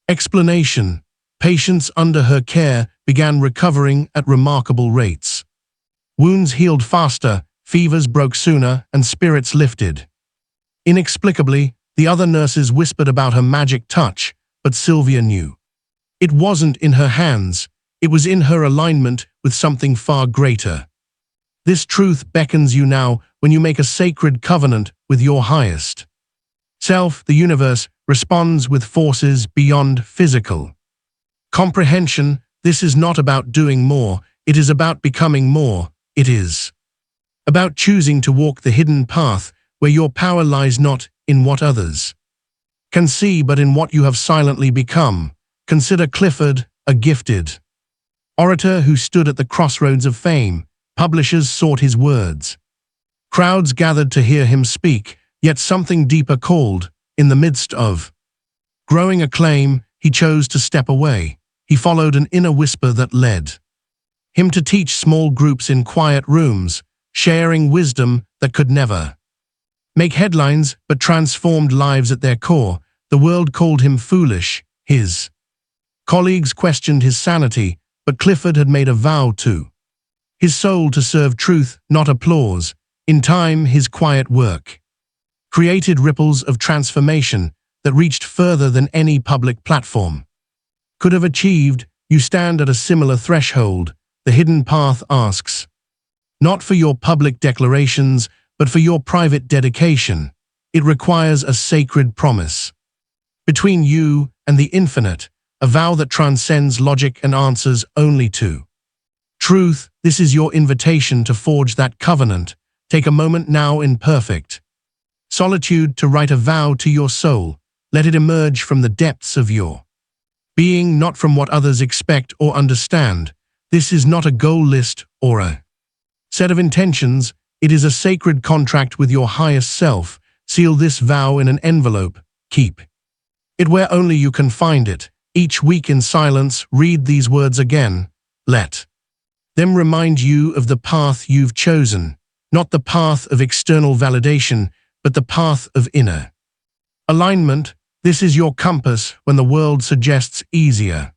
explanation. Patients under her care began recovering at remarkable rates. Wounds healed faster, fevers broke sooner, and spirits lifted. Inexplicably, the other nurses whispered about her magic touch, but Sylvia knew. It wasn't in her hands, it was in her alignment with something far greater. This truth beckons you now when you make a sacred covenant with your highest self. The universe responds with forces beyond physical comprehension. This is not about doing more, it is about becoming more. It is about choosing to walk the hidden path where your power lies not in what others can see but in what you have silently become. Consider Clifford, a gifted orator who stood at the crossroads of fame. Publishers sought his words. Crowds gathered to hear him speak, yet something deeper called. In the midst of growing acclaim, he chose to step away. He followed an inner whisper that led him to teach small groups in quiet rooms, sharing wisdom that could never make headlines but transformed lives at their core. The world called him foolish. His colleagues questioned his sanity, but Clifford had made a vow to his soul to serve truth, not applause. In time, his quiet work created ripples of transformation that reached further than any public platform could have achieved. You stand at a similar threshold. The hidden path asks, not for your public declarations, but for your private dedication. It requires a sacred promise between you and the infinite, a vow that transcends logic and answers only to truth. This is your invitation to forge that covenant. Take a moment now in perfect solitude to write a vow to your soul. Let it emerge from the depths of your being, not from what others expect or understand. This is not a goal list or a set of intentions. It is a sacred contract with your highest self. Seal this vow in an envelope. Keep it where only you can find it. Each week in silence, read these words again. Let them remind you of the path you've chosen, not the path of external validation, but the path of inner alignment. This is your compass when the world suggests easier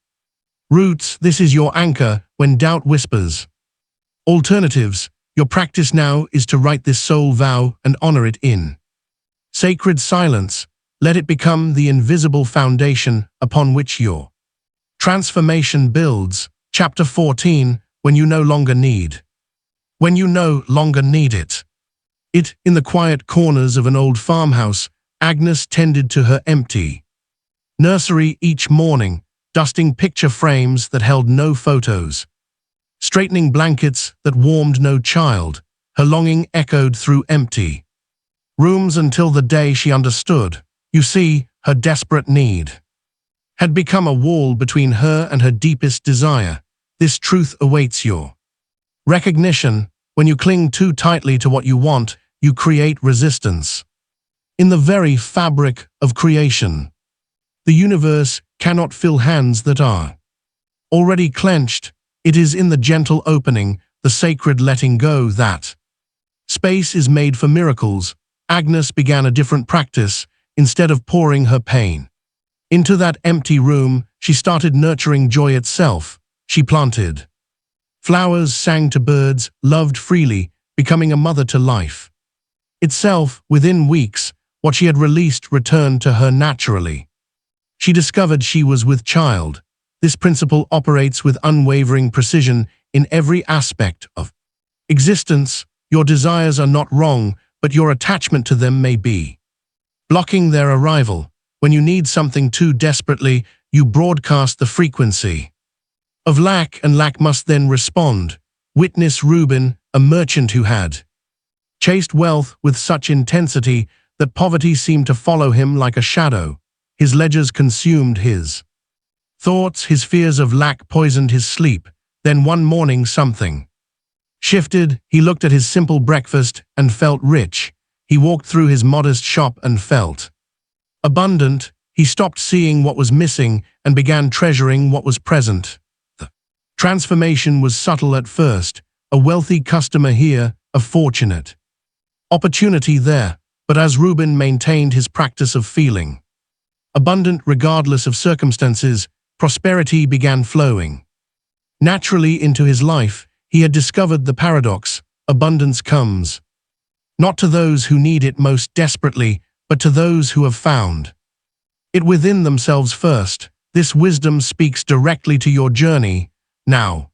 routes. This is your anchor when doubt whispers alternatives. Your practice now is to write this soul vow and honor it in sacred silence. Let it become the invisible foundation upon which your transformation builds. Chapter 14. When you no longer need. When you no longer need it. In the quiet corners of an old farmhouse, Agnes tended to her empty nursery each morning, dusting picture frames that held no photos, straightening blankets that warmed no child. Her longing echoed through empty rooms until the day she understood. You see, her desperate need had become a wall between her and her deepest desire. This truth awaits your recognition. When you cling too tightly to what you want, you create resistance in the very fabric of creation. The universe cannot fill hands that are already clenched. It is in the gentle opening, the sacred letting go, that space is made for miracles. Agnes began a different practice. Instead of pouring her pain into that empty room, she started nurturing joy itself. She planted flowers, sang to birds, loved freely, becoming a mother to life itself. Within weeks, what she had released returned to her naturally. She discovered she was with child. This principle operates with unwavering precision in every aspect of existence. Your desires are not wrong, but your attachment to them may be blocking their arrival. When you need something too desperately, you broadcast the frequency of lack, and lack must then respond. Witness Reuben, a merchant who had chased wealth with such intensity that poverty seemed to follow him like a shadow. His ledgers consumed his thoughts, his fears of lack poisoned his sleep. Then one morning something shifted. He looked at his simple breakfast and felt rich. He walked through his modest shop and felt abundant. He stopped seeing what was missing and began treasuring what was present. The transformation was subtle at first. A wealthy customer here, a fortunate opportunity there. But as Reuben maintained his practice of feeling abundant regardless of circumstances, prosperity began flowing naturally into his life. He had discovered the paradox: abundance comes not to those who need it most desperately, but to those who have found it within themselves first. This wisdom speaks directly to your journey now.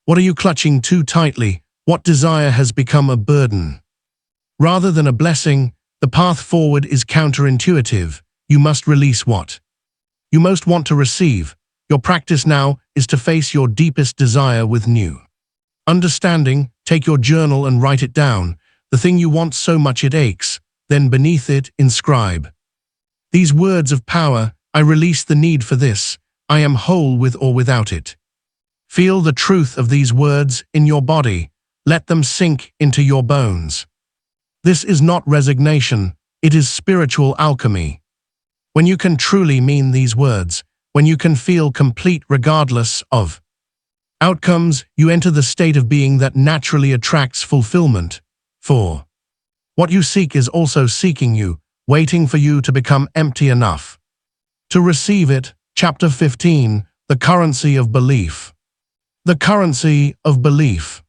What are you clutching too tightly? What desire has become a burden rather than a blessing? The path forward is counterintuitive. You must release what you most want to receive. Your practice now is to face your deepest desire with new understanding. Take your journal and write it down, the thing you want so much it aches. Then beneath it, inscribe these words of power: I release the need for this. I am whole with or without it. Feel the truth of these words in your body. Let them sink into your bones. This is not resignation, it is spiritual alchemy. When you can truly mean these words, when you can feel complete regardless of outcomes, you enter the state of being that naturally attracts fulfillment. For what you seek is also seeking you, waiting for you to become empty enough to receive it. Chapter 15: The Currency of Belief. The currency of belief.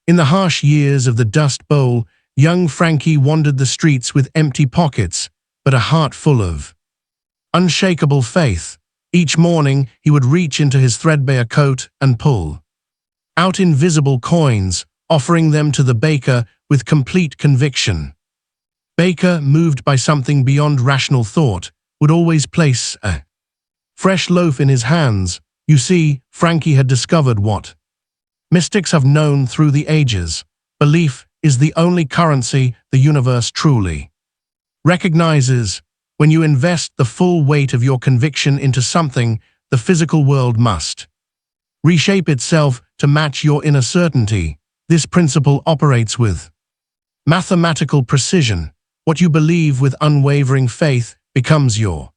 In the harsh years of the Dust Bowl, young Frankie wandered the streets with empty pockets, but a heart full of unshakable faith. Each morning, he would reach into his threadbare coat and pull out invisible coins, offering them to the baker with complete conviction. Baker, moved by something beyond rational thought, would always place a fresh loaf in his hands. You see, Frankie had discovered what mystics have known through the ages: belief is the only currency the universe truly recognizes. When you invest the full weight of your conviction into something, the physical world must reshape itself to match your inner certainty. This principle operates with mathematical precision. What you believe with unwavering faith becomes your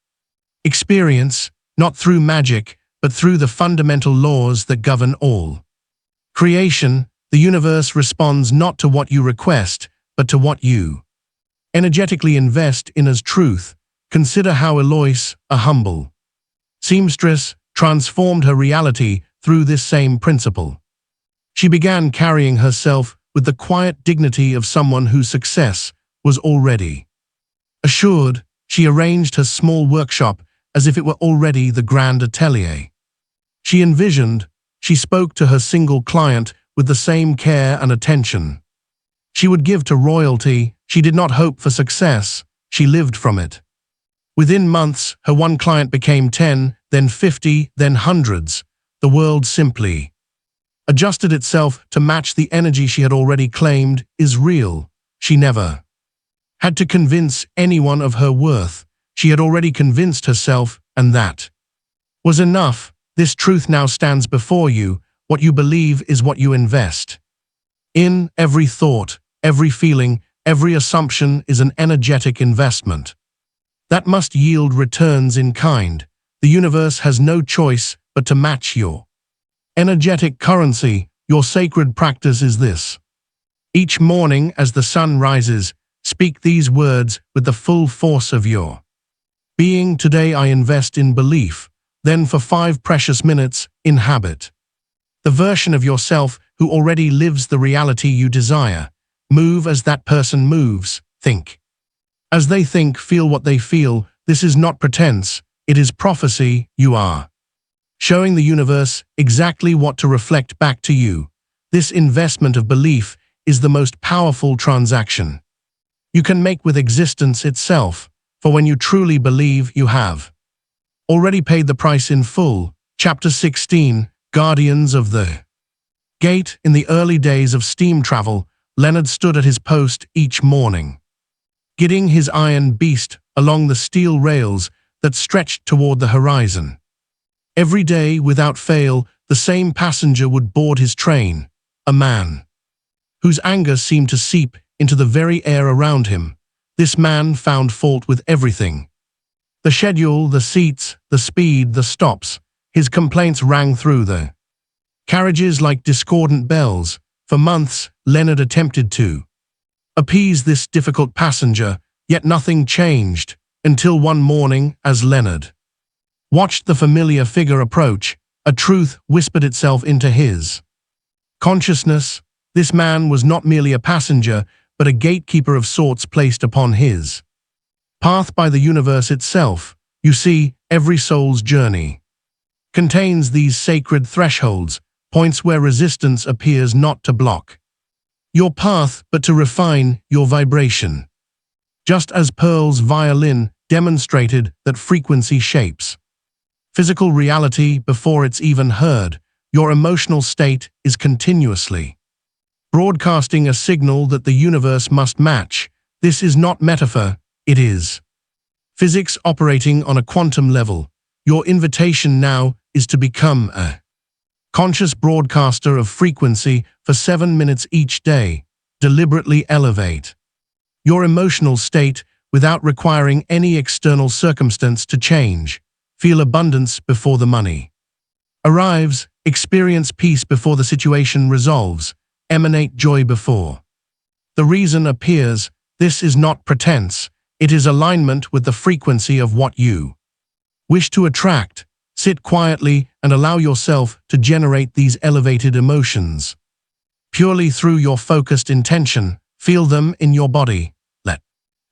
experience, not through magic, but through the fundamental laws that govern all creation. The universe responds not to what you request, but to what you energetically invest in as truth. Consider how Eloise, a humble seamstress, transformed her reality through this same principle. She began carrying herself with the quiet dignity of someone whose success was already assured. She arranged her small workshop as if it were already the grand atelier she envisioned. She spoke to her single client with the same care and attention she would give to royalty. She did not hope for success, she lived from it. Within months, her one client became 10, then 50, then hundreds. The world simply adjusted itself to match the energy she had already claimed is real. She never had to convince anyone of her worth. She had already convinced herself, and that was enough. This truth now stands before you. What you believe is what you invest in. Every thought, every feeling, every assumption is an energetic investment that must yield returns in kind. The universe has no choice but to match your energetic currency. Your sacred practice is this: each morning as the sun rises, speak these words with the full force of your being. Today I invest in belief. Then for 5 precious minutes, inhabit the version of yourself who already lives the reality you desire. Move as that person moves. Think as they think. Feel what they feel. This is not pretense, it is prophecy. You are showing the universe exactly what to reflect back to you. This investment of belief is the most powerful transaction you can make with existence itself, for when you truly believe, you have already paid the price in full. Chapter 16: Guardians of the Gate. In the early days of steam travel, Leonard stood at his post each morning, guiding his iron beast along the steel rails that stretched toward the horizon. Every day, without fail, the same passenger would board his train, a man whose anger seemed to seep into the very air around him. This man found fault with everything: the schedule, the seats, the speed, the stops. His complaints rang through the carriages like discordant bells. For months, Leonard attempted to appease this difficult passenger, Yet nothing changed, until one morning, as Leonard watched the familiar figure approach, a truth whispered itself into his consciousness. This man was not merely a passenger, but a gatekeeper of sorts placed upon his path by the universe itself. You see, every soul's journey contains these sacred thresholds, points where resistance appears not to block your path, but to refine your vibration. Just as Pearl's violin demonstrated that frequency shapes physical reality before it's even heard, your emotional state is continuously broadcasting a signal that the universe must match. This is not metaphor, it is physics operating on a quantum level. Your invitation now is to become a conscious broadcaster of frequency for 7 minutes each day. Deliberately elevate your emotional state without requiring any external circumstance to change. Feel abundance before the money arrives, experience peace before the situation resolves, emanate joy before the reason appears. This is not pretense, it is alignment with the frequency of what you wish to attract. Sit quietly and allow yourself to generate these elevated emotions purely through your focused intention. Feel them in your body. Let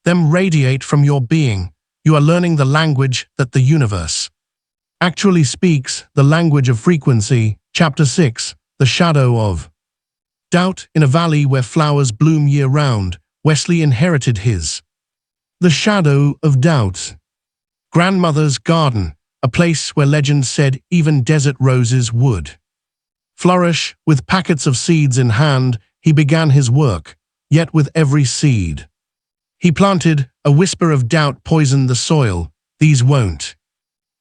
them radiate from your being. You are learning the language that the universe actually speaks, the language of frequency. Chapter 6, The Shadow of Doubt. In a valley where flowers bloom year-round, Wesley inherited the shadow of doubt. Grandmother's garden, a place where legend said even desert roses would flourish. With packets of seeds in hand, he began his work, yet with every seed he planted, a whisper of doubt poisoned the soil. These won't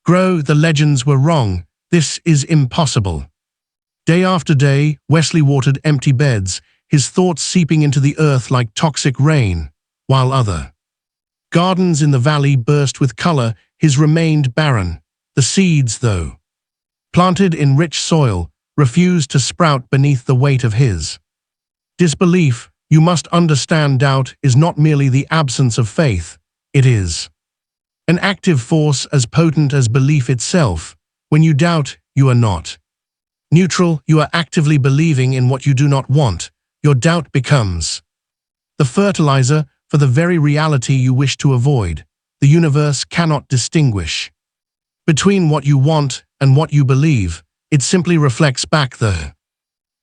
grow, the legends were wrong, this is impossible. Day after day, Wesley watered empty beds, his thoughts seeping into the earth like toxic rain, while other gardens in the valley burst with color. His remained barren. The seeds, though planted in rich soil, refused to sprout beneath the weight of his disbelief. You must understand, doubt is not merely the absence of faith, it is an active force as potent as belief itself. When you doubt, you are not neutral, you are actively believing in what you do not want. Your doubt becomes the fertilizer for the very reality you wish to avoid. The universe cannot distinguish between what you want and what you believe. It simply reflects back the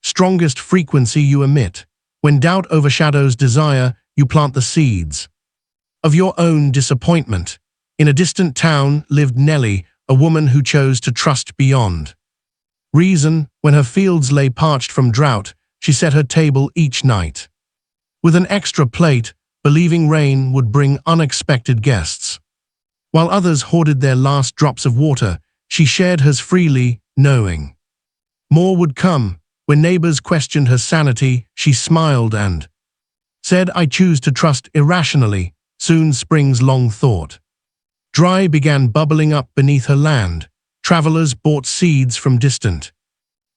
strongest frequency you emit. When doubt overshadows desire, you plant the seeds of your own disappointment. In a distant town lived Nellie, a woman who chose to trust beyond reason. When her fields lay parched from drought, she set her table each night with an extra plate, believing rain would bring unexpected guests. While others hoarded their last drops of water, she shared hers freely, knowing more would come. When neighbors questioned her sanity, she smiled and said, "I choose to trust irrationally." Soon spring's long thought dry began bubbling up beneath her land. Travelers bought seeds from distant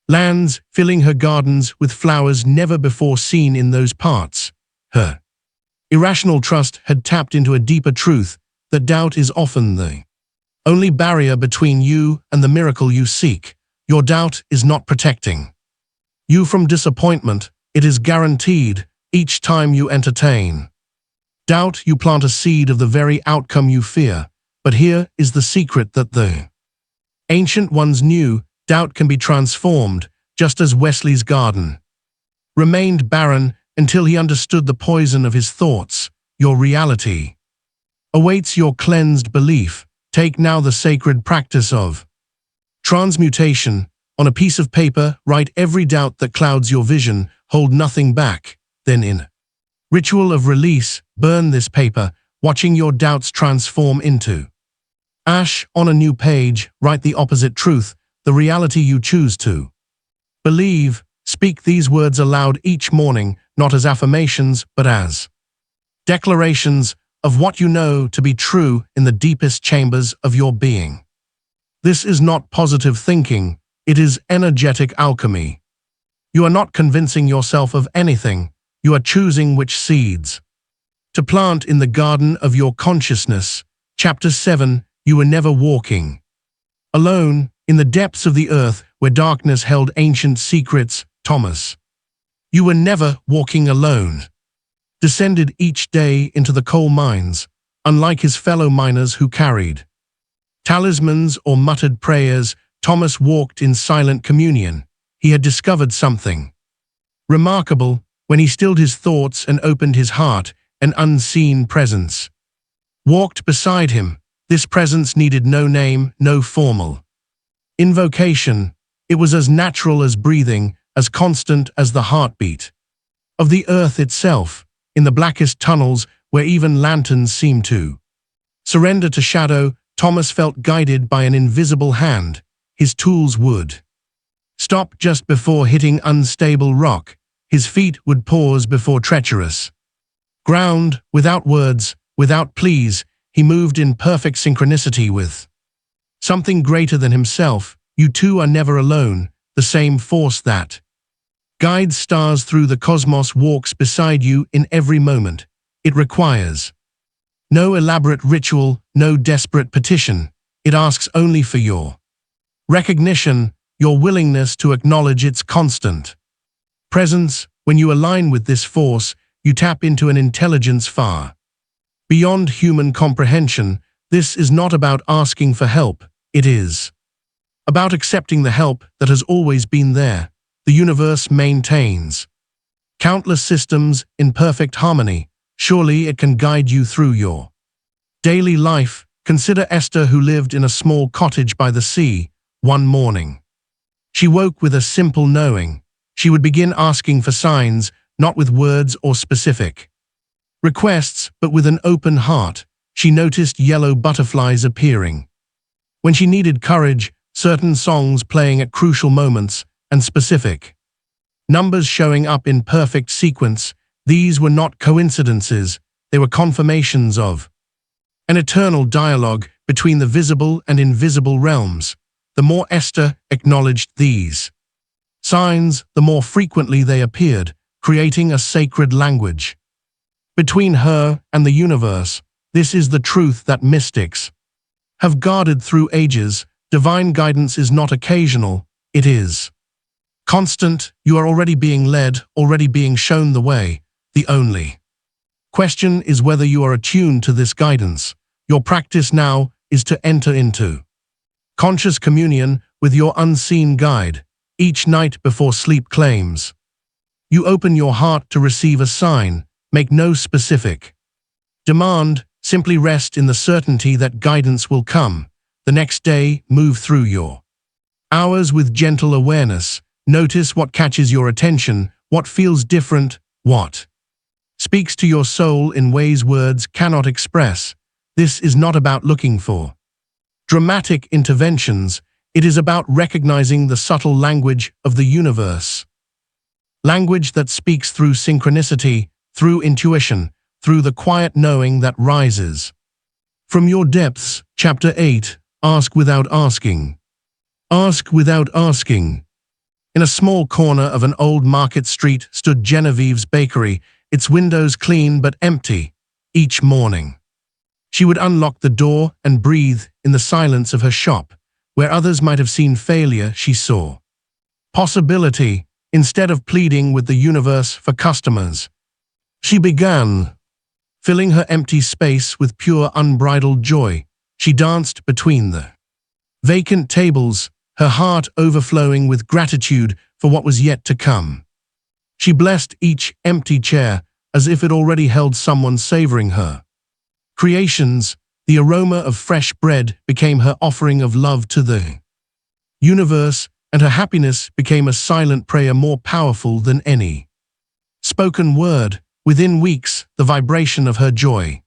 lands, filling her gardens with flowers never before seen in those parts. Her irrational trust had tapped into a deeper truth, that doubt is often the only barrier between you and the miracle you seek. Your doubt is not protecting you from disappointment, it is guaranteed. Each time you entertain doubt, you plant a seed of the very outcome you fear. But here is the secret that the ancient ones knew: doubt can be transformed, just as Wesley's garden remained barren until he understood the poison of his thoughts. Your reality awaits your cleansed belief. Take now the sacred practice of transmutation. On a piece of paper, write every doubt that clouds your vision. Hold nothing back. Then in ritual of release, burn this paper, watching your doubts transform into ash. On a new page, write the opposite truth, the reality you choose to believe. Speak these words aloud each morning, not as affirmations, but as declarations of what you know to be true in the deepest chambers of your being. This is not positive thinking, it is energetic alchemy. You are not convincing yourself of anything, you are choosing which seeds to plant in the garden of your consciousness. Chapter 7. You were never walking alone in the depths of the earth where darkness held ancient secrets. Thomas. You were never walking alone. Descended each day into the coal mines, unlike his fellow miners who carried talismans or muttered prayers. Thomas walked in silent communion. He had discovered something remarkable when he stilled his thoughts and opened his heart. An unseen presence walked beside him. This presence needed no name, no formal invocation. It was as natural as breathing, as constant as the heartbeat of the earth itself. In the blackest tunnels, where even lanterns seemed to surrender to shadow, Thomas felt guided by an invisible hand. His tools would stop just before hitting unstable rock. His feet would pause before treacherous ground. Without words, without pleas, he moved in perfect synchronicity with something greater than himself. You two are never alone. The same force that guides stars through the cosmos walks beside you in every moment. It requires no elaborate ritual, no desperate petition. It asks only for your recognition, your willingness to acknowledge its constant presence. When you align with this force, you tap into an intelligence far beyond human comprehension. This is not about asking for help. It is about accepting the help that has always been there. The universe maintains countless systems in perfect harmony. Surely it can guide you through your daily life. Consider Esther, who lived in a small cottage by the sea. One morning, she woke with a simple knowing. She would begin asking for signs, not with words or specific requests, but with an open heart. She noticed yellow butterflies appearing when she needed courage, certain songs playing at crucial moments, and specific numbers showing up in perfect sequence. These were not coincidences, they were confirmations of an eternal dialogue between the visible and invisible realms. The more Esther acknowledged these signs, the more frequently they appeared, creating a sacred language between her and the universe. This is the truth that mystics have guarded through ages. Divine guidance is not occasional, it is constant. You are already being led, already being shown the way. The only question is whether you are attuned to this guidance. Your practice now is to enter into conscious communion with your unseen guide. Each night before sleep claims you open your heart to receive a sign. Make no specific demand, simply rest in the certainty that guidance will come. The next day, move through your hours with gentle awareness. Notice what catches your attention, what feels different, what speaks to your soul in ways words cannot express. This is not about looking for dramatic interventions. It is about recognizing the subtle language of the universe. Language that speaks through synchronicity, through intuition, through the quiet knowing that rises from your depths. Chapter 8. Ask without asking. Ask without asking. In a small corner of an old market street stood Genevieve's bakery, its windows clean but empty. Each morning, she would unlock the door and breathe in the silence of her shop. Where others might have seen failure, she saw possibility. Instead of pleading with the universe for customers, she began filling her empty space with pure, unbridled joy. She danced between the vacant tables, her heart overflowing with gratitude for what was yet to come. She blessed each empty chair as if it already held someone savoring her creations. The aroma of fresh bread became her offering of love to the universe, and her happiness became a silent prayer more powerful than any spoken word. Within weeks, the vibration of her joy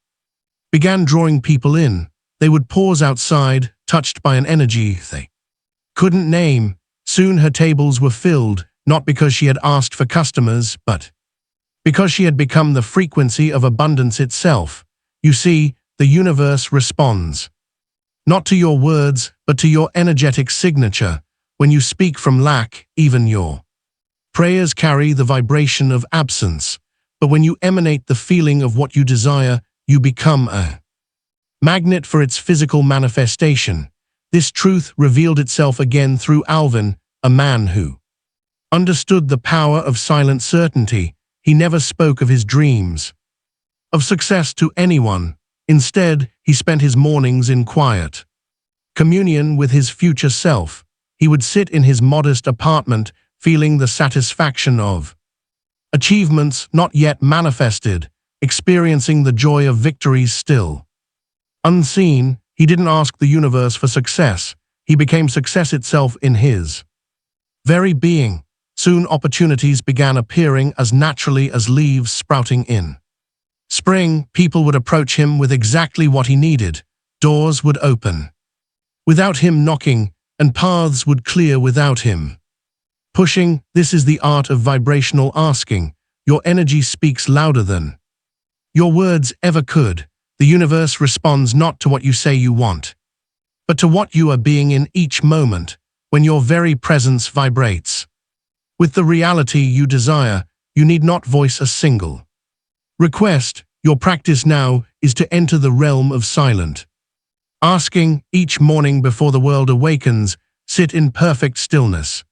began drawing people in. They would pause outside, touched by an energy they couldn't name. Soon her tables were filled, not because she had asked for customers, but because she had become the frequency of abundance itself. You see, the universe responds not to your words, but to your energetic signature. When you speak from lack, even your prayers carry the vibration of absence. but when you emanate the feeling of what you desire, you become a magnet for its physical manifestation. This truth revealed itself again through Alvin, a man who understood the power of silent certainty. He never spoke of his dreams of success to anyone. Instead, he spent his mornings in quiet communion with his future self. He would sit in his modest apartment, feeling the satisfaction of achievements not yet manifested, experiencing the joy of victories still unseen. He didn't ask the universe for success. He became success itself in his very being. Soon opportunities began appearing as naturally as leaves sprouting in spring. People would approach him with exactly what he needed. Doors would open without him knocking, and paths would clear without him pushing. This is the art of vibrational asking. Your energy speaks louder than your words ever could. The universe responds not to what you say you want, but to what you are being in each moment. When your very presence vibrates with the reality you desire, you need not voice a single request. Your practice now is to enter the realm of silent asking. Each morning before the world awakens, sit in perfect stillness.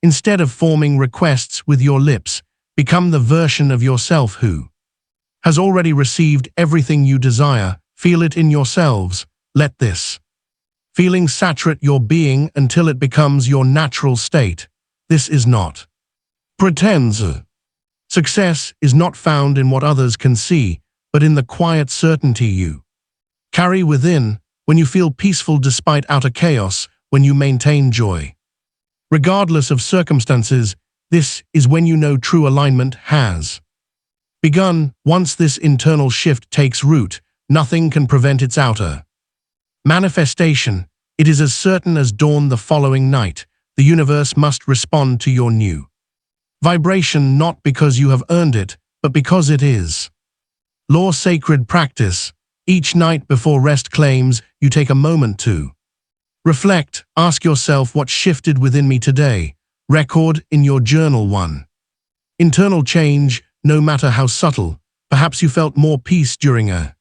Instead of forming requests with your lips, become the version of yourself who has already received everything you desire. Feel it in yourselves. Let this feeling saturate your being until it becomes your natural state. This is not pretense. Success is not found in what others can see, but in the quiet certainty you carry within. When you feel peaceful despite outer chaos, when you maintain joy regardless of circumstances, this is when you know true alignment has begun. Once this internal shift takes root, nothing can prevent its outer manifestation. It is as certain as dawn the following night. The universe must respond to your new vibration, not because you have earned it, but because it is law. Sacred practice. Each night before rest claims you take a moment to reflect. Ask yourself, what shifted within me today? Record in your journal one internal change, no matter how subtle. Perhaps you felt more peace during a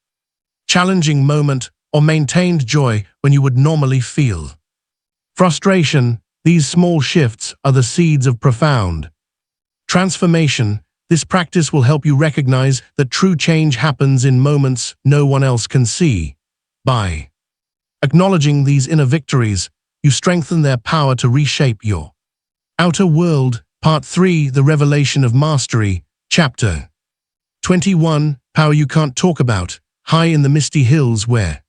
challenging moment, or maintained joy when you would normally feel frustration. These small shifts are the seeds of profound transformation. This practice will help you recognize that true change happens in moments no one else can see. By acknowledging these inner victories, you strengthen their power to reshape your outer world. Part 3: The Revelation of Mastery. Chapter 21. Power you can't talk about. High in the misty hills where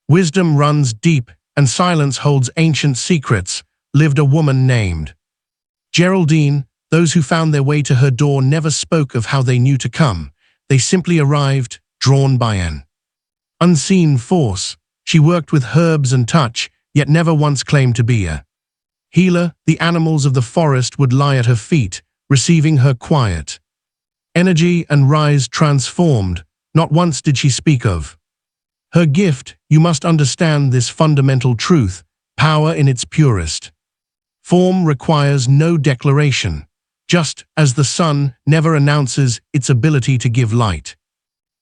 wisdom runs deep and silence holds ancient secrets, lived a woman named Geraldine. Those who found their way to her door never spoke of how they knew to come. They simply arrived, drawn by an unseen force. She worked with herbs and touch, yet never once claimed to be a healer. The animals of the forest would lie at her feet, receiving her quiet energy and rise transformed. Not once did she speak of her gift. You must understand this fundamental truth. Power in its purest form requires no declaration. Just as the sun never announces its ability to give light,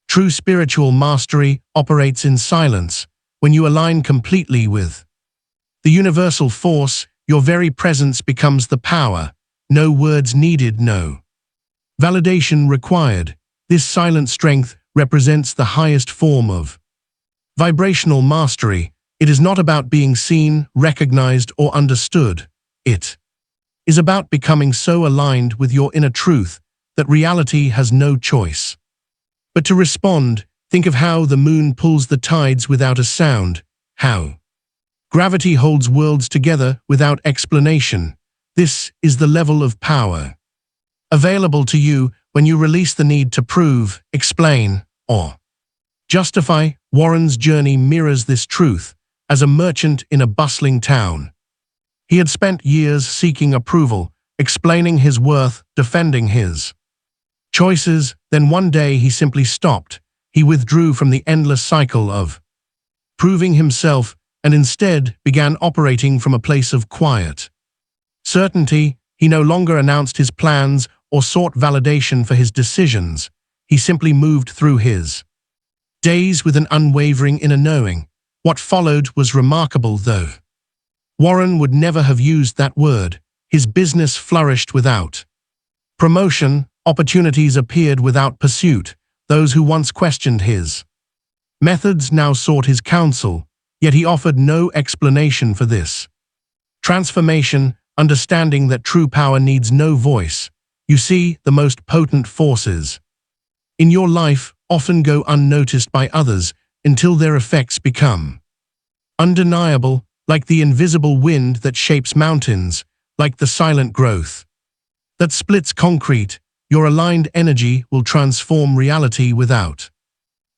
true spiritual mastery operates in silence. When you align completely with the universal force, your very presence becomes the power. No words needed, no validation required. This silent strength represents the highest form of vibrational mastery. It is not about being seen, recognized, or understood. It is about becoming so aligned with your inner truth that reality has no choice but to respond. Think of how the moon pulls the tides without a sound, how gravity holds worlds together without explanation. This is the level of power available to you when you release the need to prove, explain, or justify. Warren's journey mirrors this truth. As a merchant in a bustling town, he had spent years seeking approval, explaining his worth, defending his choices. Then one day he simply stopped. He withdrew from the endless cycle of proving himself and instead began operating from a place of quiet certainty. He no longer announced his plans or sought validation for his decisions. He simply moved through his days with an unwavering inner knowing. What followed was remarkable, though. Warren would never have used that word. His business flourished without promotion. Opportunities appeared without pursuit. Those who once questioned his methods now sought his counsel, yet he offered no explanation for this transformation, understanding that true power needs no voice. You see, the most potent forces in your life often go unnoticed by others until their effects become undeniable, like the invisible wind that shapes mountains, like the silent growth that splits concrete. Your aligned energy will transform reality without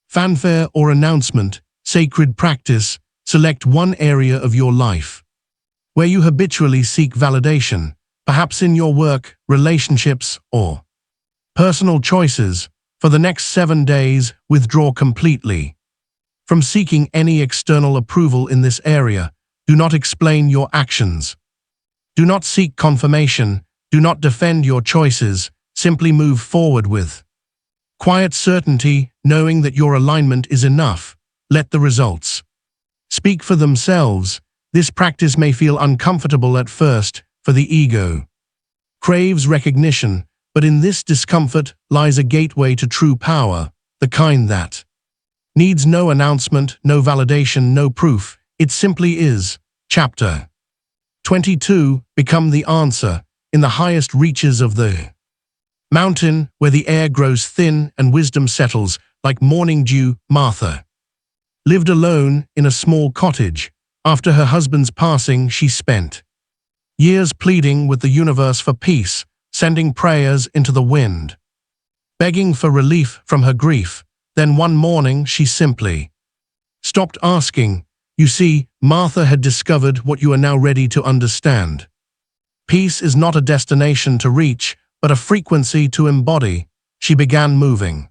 fanfare or announcement. Sacred practice. Select one area of your life where you habitually seek validation, perhaps in your work, relationships, or personal choices. For the next 7 days, withdraw completely from seeking any external approval in this area. Do not explain your actions. Do not seek confirmation. Do not defend your choices. Simply move forward with quiet certainty, knowing that your alignment is enough. Let the results speak for themselves. This practice may feel uncomfortable at first, for the ego craves recognition, but in this discomfort lies a gateway to true power, the kind that needs no announcement, no validation, no proof. It simply is. Chapter 22. Become the answer. In the highest reaches of the mountain, where the air grows thin and wisdom settles like morning dew, Martha lived alone in a small cottage. After her husband's passing, she spent years pleading with the universe for peace, sending prayers into the wind, begging for relief from her grief. Then one morning she simply stopped asking. You see, Martha had discovered what you are now ready to understand. Peace is not a destination to reach, but a frequency to embody. She began moving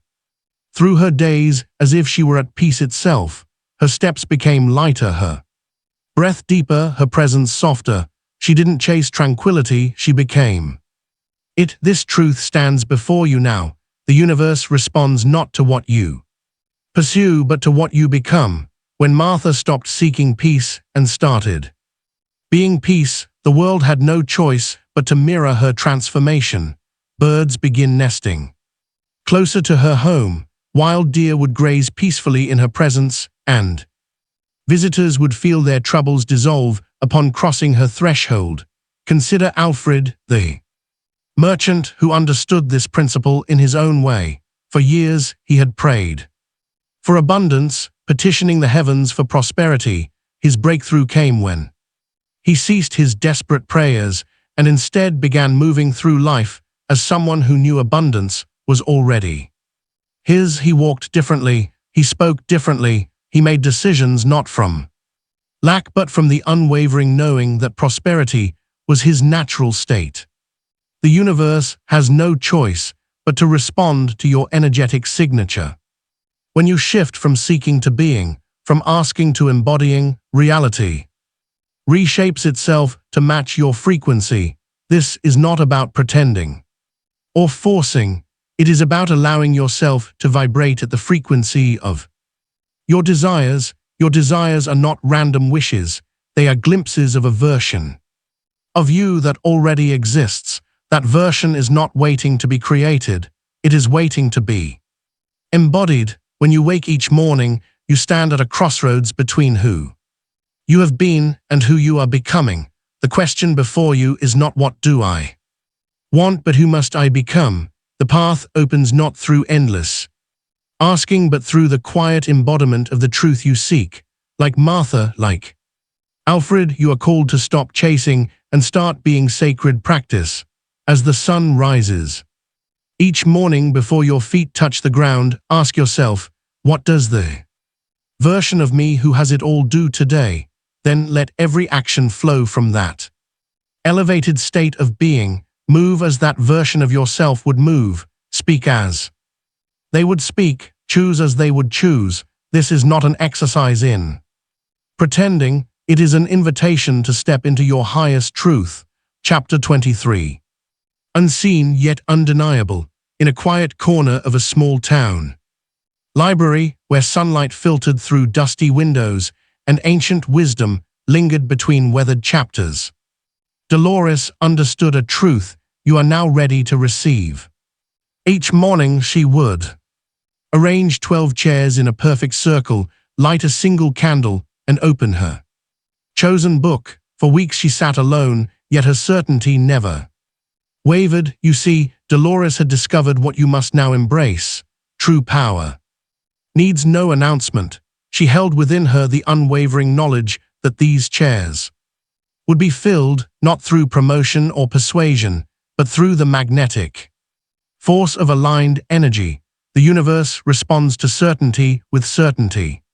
through her days as if she were at peace itself. Her steps became lighter, her breath deeper, her presence softer. She didn't chase tranquility, she became it. This truth stands before you now. The universe responds not to what you pursue, but to what you become. When Martha stopped seeking peace and started being peace, the world had no choice but to mirror her transformation. Birds begin nesting closer to her home, wild deer would graze peacefully in her presence, and visitors would feel their troubles dissolve upon crossing her threshold. Consider Alfred, the merchant, who understood this principle in his own way. For years he had prayed for abundance, petitioning the heavens for prosperity. His breakthrough came when he ceased his desperate prayers and instead began moving through life as someone who knew abundance was already his. He walked differently, he spoke differently, he made decisions not from lack but from the unwavering knowing that prosperity was his natural state. The universe has no choice but to respond to your energetic signature. When you shift from seeking to being, from asking to embodying, reality reshapes itself to match your frequency. This is not about pretending or forcing. It is about allowing yourself to vibrate at the frequency of your desires. Your desires are not random wishes. They are glimpses of a version of you that already exists. That version is not waiting to be created. It is waiting to be embodied. When you wake each morning, you stand at a crossroads between who you have been and who you are becoming. The question before you is not what do I want, but who must I become? The path opens not through endless asking, but through the quiet embodiment of the truth you seek. Like Martha, like Alfred, you are called to stop chasing and start being. Sacred practice. As the sun rises each morning, before your feet touch the ground, ask yourself, what does the version of me who has it all do today? Then let every action flow from that elevated state of being. Move as that version of yourself would move. Speak as they would speak. Choose as they would choose. This is not an exercise in pretending. It is an invitation to step into your highest truth. Chapter 23. Unseen yet undeniable, in a quiet corner of a small town. Library, where sunlight filtered through dusty windows and ancient wisdom lingered between weathered chapters. Dolores understood a truth you are now ready to receive. Each morning she would arrange 12 chairs in a perfect circle, light a single candle, and open her chosen book. For weeks she sat alone, yet her certainty never wavered. You see, Dolores had discovered what you must now embrace. True power needs no announcement. She held within her the unwavering knowledge that these chairs would be filled, not through promotion or persuasion, but through the magnetic force of aligned energy. The universe responds to certainty with certainty.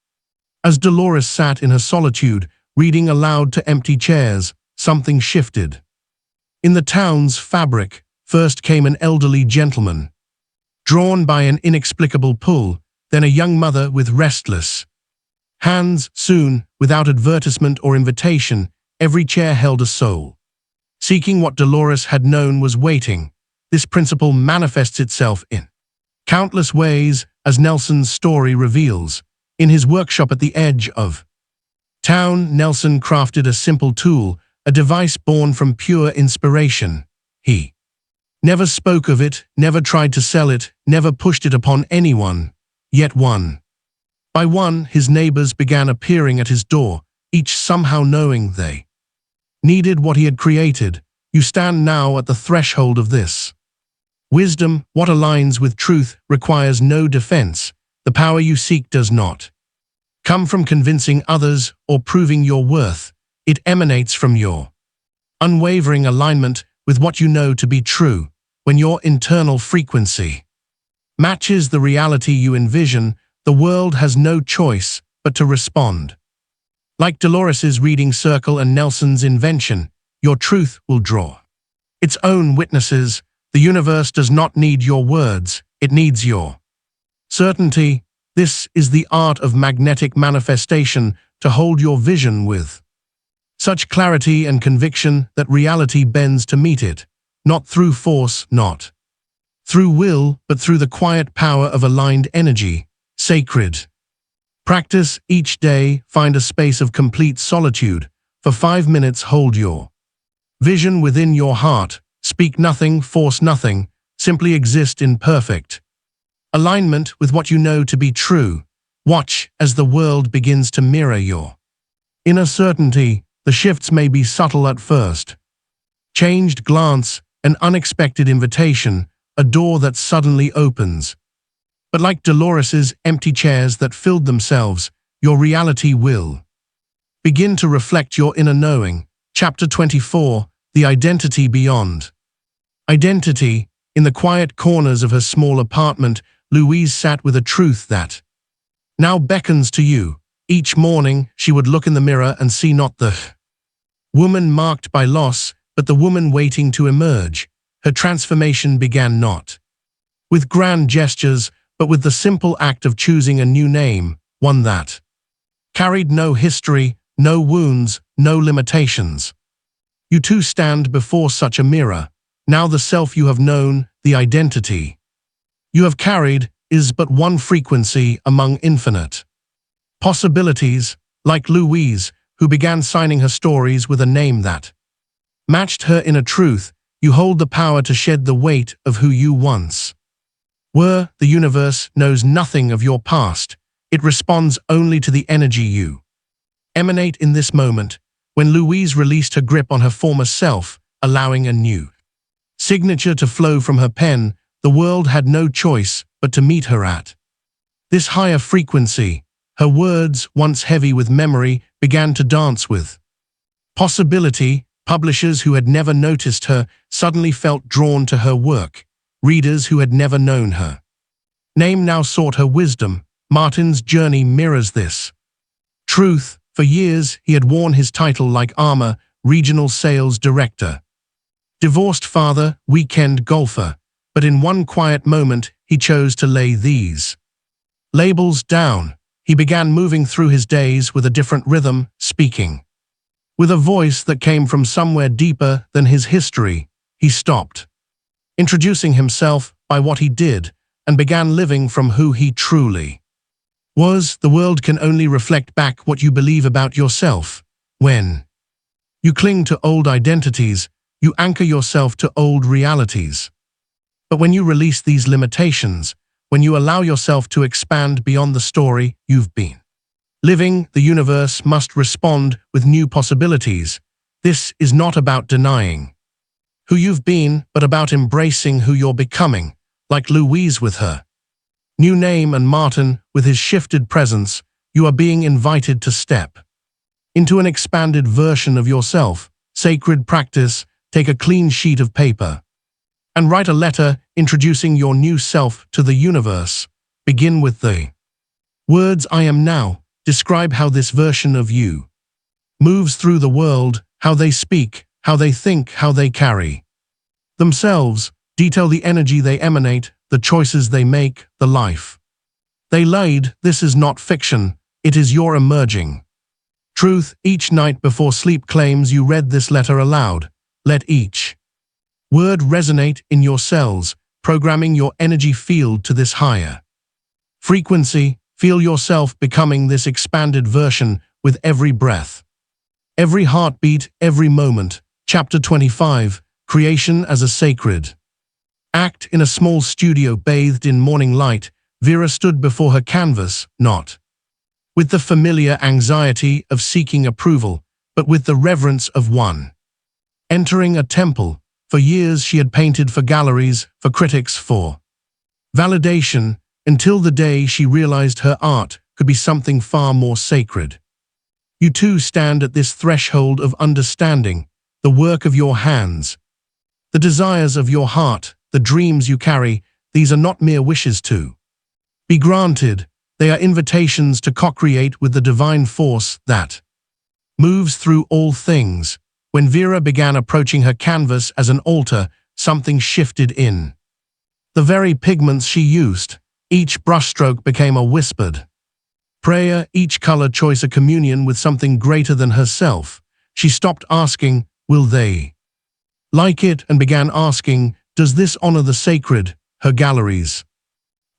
As Dolores sat in her solitude, reading aloud to empty chairs, something shifted. In the town's fabric, first came an elderly gentleman, drawn by an inexplicable pull, then a young mother with restless hands. Soon, without advertisement or invitation, every chair held a soul, seeking what Dolores had known was waiting. This principle manifests itself in countless ways, as Nelson's story reveals. In his workshop at the edge of town, Nelson crafted a simple tool, a device born from pure inspiration. He never spoke of it, never tried to sell it, never pushed it upon anyone. Yet one by one, his neighbors began appearing at his door, each somehow knowing they needed what he had created. You stand now at the threshold of this wisdom. What aligns with truth requires no defense. The power you seek does not come from convincing others or proving your worth. It emanates from your unwavering alignment with what you know to be true. When your internal frequency matches the reality you envision, the world has no choice but to respond. Like Dolores's reading circle and Nelson's invention, your truth will draw its own witnesses. The universe does not need your words, it needs your certainty. This is the art of magnetic manifestation, to hold your vision with such clarity and conviction that reality bends to meet it, not through force, not through will, but through the quiet power of aligned energy. Sacred practice each day. Find a space of complete solitude. For 5 minutes, hold your vision within your heart. Speak nothing, force nothing, simply exist in perfect alignment with what you know to be true. Watch as the world begins to mirror your inner certainty. The shifts may be subtle at first. Changed glance, an unexpected invitation, a door that suddenly opens. But like Dolores's empty chairs that filled themselves, your reality will begin to reflect your inner knowing. Chapter 24, The Identity Beyond. Identity. In the quiet corners of her small apartment, Louise sat with a truth that now beckons to you. Each morning, she would look in the mirror and see not the woman marked by loss, but the woman waiting to emerge. Her transformation began not with grand gestures, but with the simple act of choosing a new name, one that carried no history, no wounds, no limitations. You too stand before such a mirror. Now the self you have known, the identity you have carried, is but one frequency among infinite possibilities. Like Louise, who began signing her stories with a name that matched her inner truth, you hold the power to shed the weight of who you once were. The universe knows nothing of your past. It responds only to the energy you emanate in this moment. When Louise released her grip on her former self, allowing a new signature to flow from her pen, the world had no choice but to meet her at this higher frequency. Her words, once heavy with memory, began to dance with possibility. Publishers who had never noticed her suddenly felt drawn to her work. Readers who had never known her name now sought her wisdom. Martin's journey mirrors this truth. For years, he had worn his title like armor: regional sales director, divorced father, weekend golfer. But in one quiet moment, he chose to lay these labels down. He began moving through his days with a different rhythm, speaking with a voice that came from somewhere deeper than his history. He stopped introducing himself by what he did, and began living from who he truly was. The world can only reflect back what you believe about yourself. When you cling to old identities, you anchor yourself to old realities. But when you release these limitations, when you allow yourself to expand beyond the story you've been living, the universe must respond with new possibilities. This is not about denying who you've been, but about embracing who you're becoming, like Louise with her new name and Martin with his shifted presence. You are being invited to step into an expanded version of yourself. Sacred practice: take a clean sheet of paper and write a letter introducing your new self to the universe. Begin with the words "I am now." Describe how this version of you moves through the world, how they speak, how they think, how they carry themselves. Detail the energy they emanate, the choices they make, the life they lead. This is not fiction, it is your emerging truth. Each night before sleep, claims you read this letter aloud. Let each word resonate in your cells, programming your energy field to this higher frequency. Feel yourself becoming this expanded version with every breath, every heartbeat, every moment. Chapter 25: Creation as a Sacred Act. In a small studio bathed in morning light, Vera stood before her canvas, not with the familiar anxiety of seeking approval, but with the reverence of one entering a temple. For years she had painted for galleries, for critics, for validation, until the day she realized her art could be something far more sacred. You too stand at this threshold of understanding. The work of your hands, the desires of your heart, the dreams you carry, these are not mere wishes to be granted. They are invitations to co-create with the divine force that moves through all things. When Vera began approaching her canvas as an altar, something shifted in the very pigments she used. Each brushstroke became a whispered prayer, each color choice a communion with something greater than herself. She stopped asking, "Will they like it?" and began asking, "Does this honor the sacred?" Her galleries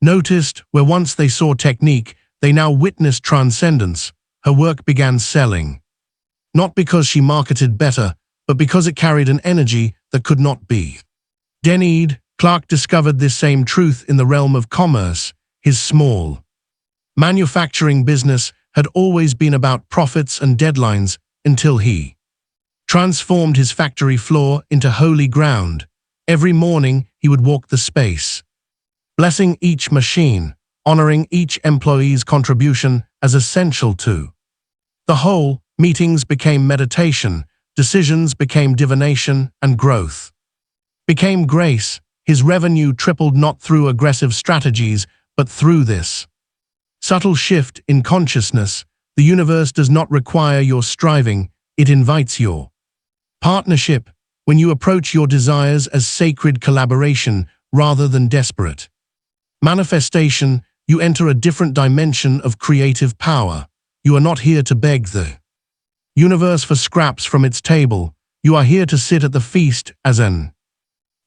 noticed where once they saw technique, they now witnessed transcendence. Her work began selling, not because she marketed better, but because it carried an energy that could not be denied. Clark discovered this same truth in the realm of commerce. His small manufacturing business had always been about profits and deadlines until he transformed his factory floor into holy ground. Every morning he would walk the space, blessing each machine, honoring each employee's contribution as essential to the whole. Meetings became meditation, decisions became divination, and growth became grace. His revenue tripled not through aggressive strategies, but through this subtle shift in consciousness. The universe does not require your striving, it invites your partnership. When you approach your desires as sacred collaboration rather than desperate manifestation, you enter a different dimension of creative power. You are not here to beg the universe for scraps from its table. You are here to sit at the feast as an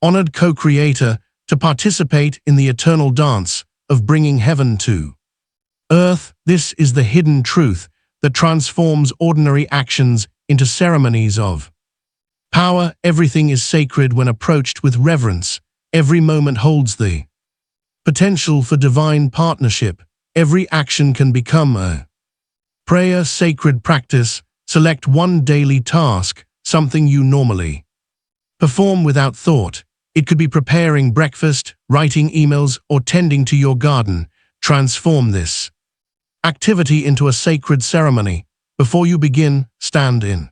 honored co-creator, to participate in the eternal dance of bringing heaven to earth. This is the hidden truth that transforms ordinary actions into ceremonies of power. Everything is sacred when approached with reverence. Every moment holds the potential for divine partnership. Every action can become a prayer. Sacred practice: select one daily task, something you normally perform without thought. It could be preparing breakfast, writing emails, or tending to your garden. Transform this activity into a sacred ceremony. Before you begin, stand in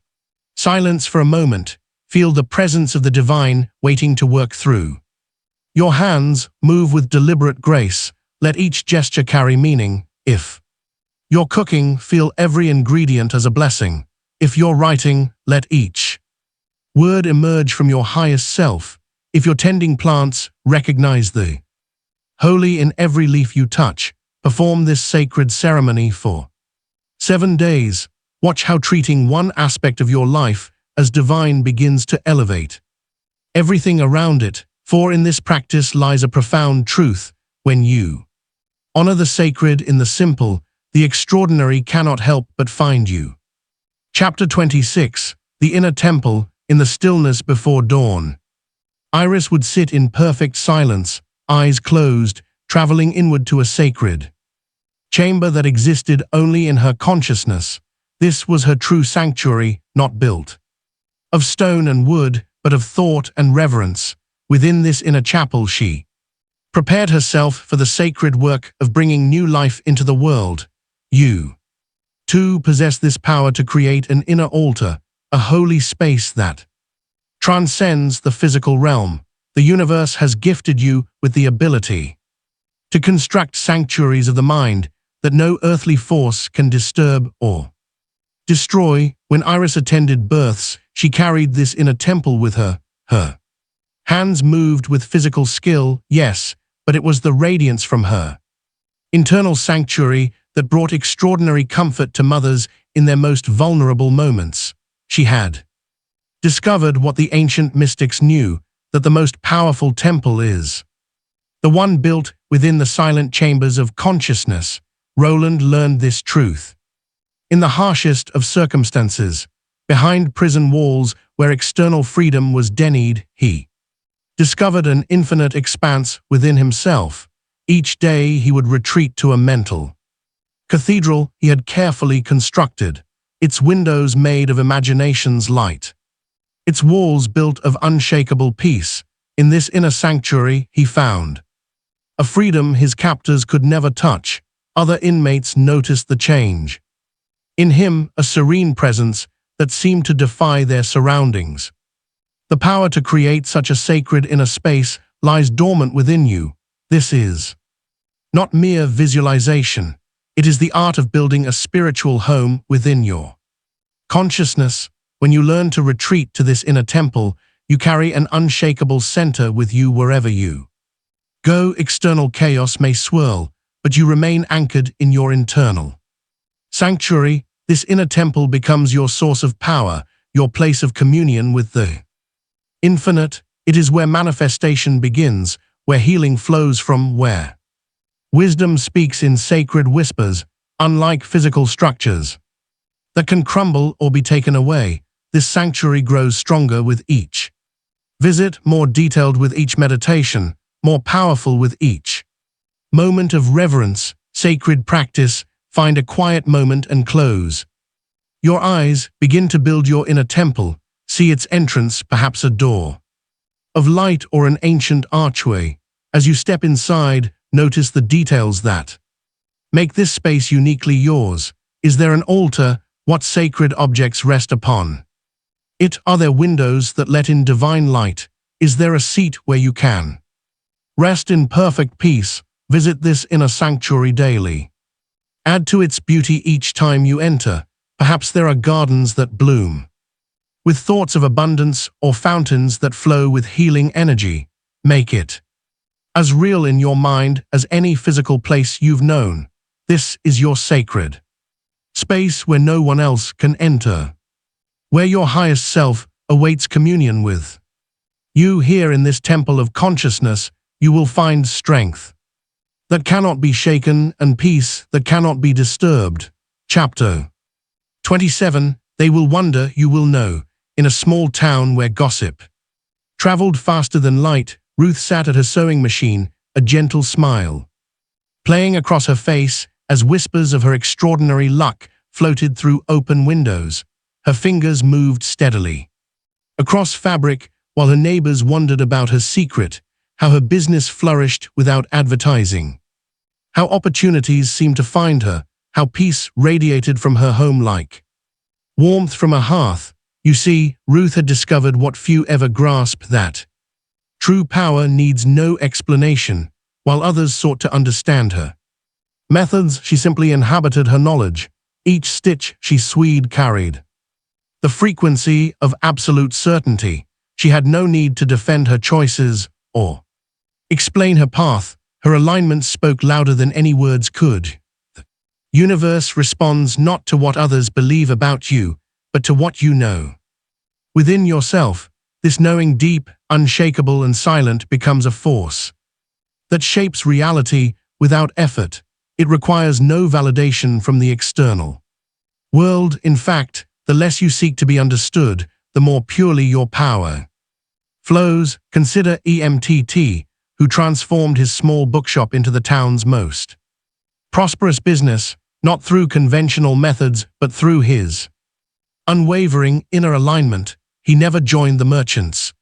silence for a moment. Feel the presence of the divine waiting to work through your hands. Move with deliberate grace. Let each gesture carry meaning. If you're cooking, feel every ingredient as a blessing. If you're writing, let each word emerge from your highest self. If you're tending plants, recognize the holy in every leaf you touch. Perform this sacred ceremony for 7 days. Watch how treating one aspect of your life as divine begins to elevate everything around it. For in this practice lies a profound truth: when you honor the sacred in the simple, the extraordinary cannot help but find you. Chapter 26. The Inner Temple. In the stillness before dawn, Iris would sit in perfect silence, eyes closed, traveling inward to a sacred chamber that existed only in her consciousness. This was her true sanctuary, not built of stone and wood, but of thought and reverence. Within this inner chapel she prepared herself for the sacred work of bringing new life into the world. You, too, possess this power to create an inner altar, a holy space that transcends the physical realm. The universe has gifted you with the ability to construct sanctuaries of the mind that no earthly force can disturb or destroy. When Iris attended births, she carried this inner temple with her. Her hands moved with physical skill, yes, but it was the radiance from her internal sanctuary that brought extraordinary comfort to mothers in their most vulnerable moments. She had discovered what the ancient mystics knew, that the most powerful temple is the one built within the silent chambers of consciousness. Roland learned this truth in the harshest of circumstances. Behind prison walls where external freedom was denied, he discovered an infinite expanse within himself. Each day he would retreat to a mental cathedral he had carefully constructed, its windows made of imagination's light, its walls built of unshakable peace. In this inner sanctuary he found a freedom his captors could never touch. Other inmates noticed the change in him, a serene presence that seemed to defy their surroundings. The power to create such a sacred inner space lies dormant within you. This is not mere visualization. It is the art of building a spiritual home within your consciousness. When you learn to retreat to this inner temple, you carry an unshakable center with you wherever you go. External chaos may swirl, but you remain anchored in your internal sanctuary. This inner temple becomes your source of power, your place of communion with the infinite. It is where manifestation begins, where healing flows from, where wisdom speaks in sacred whispers. Unlike physical structures that can crumble or be taken away, this sanctuary grows stronger with each visit, more detailed with each meditation, more powerful with each moment of reverence. Sacred practice. Find a quiet moment and close your eyes. Begin to build your inner temple. See its entrance, perhaps a door of light or an ancient archway. As you step inside, notice the details that make this space uniquely yours. Is there an altar? What sacred objects rest upon it? Are there windows that let in divine light? Is there a seat where you can rest in perfect peace? Visit this inner sanctuary daily. Add to its beauty each time you enter. Perhaps there are gardens that bloom with thoughts of abundance, or fountains that flow with healing energy. Make it as real in your mind as any physical place you've known. This is your sacred space where no one else can enter, where your highest self awaits communion with you. Here in this temple of consciousness, you will find strength that cannot be shaken and peace that cannot be disturbed. Chapter 27. They will wonder, you will know. In a small town where gossip traveled faster than light, Ruth sat at her sewing machine, a gentle smile playing across her face as whispers of her extraordinary luck floated through open windows. Her fingers moved steadily across fabric while her neighbors wondered about her secret, how her business flourished without advertising, how opportunities seemed to find her, how peace radiated from her home like warmth from a hearth. You see, Ruth had discovered what few ever grasp, that true power needs no explanation. While others sought to understand her methods, she simply inhabited her knowledge. Each stitch she sewed carried the frequency of absolute certainty. She had no need to defend her choices or explain her path. Her alignment spoke louder than any words could. The universe responds not to what others believe about you, but to what you know within yourself. This knowing, deep, unshakable and silent, becomes a force that shapes reality without effort. It requires no validation from the external world. In fact, the less you seek to be understood, the more purely your power flows. Consider EMTT, who transformed his small bookshop into the town's most prosperous business, not through conventional methods, but through his unwavering inner alignment. He never joined the Merchants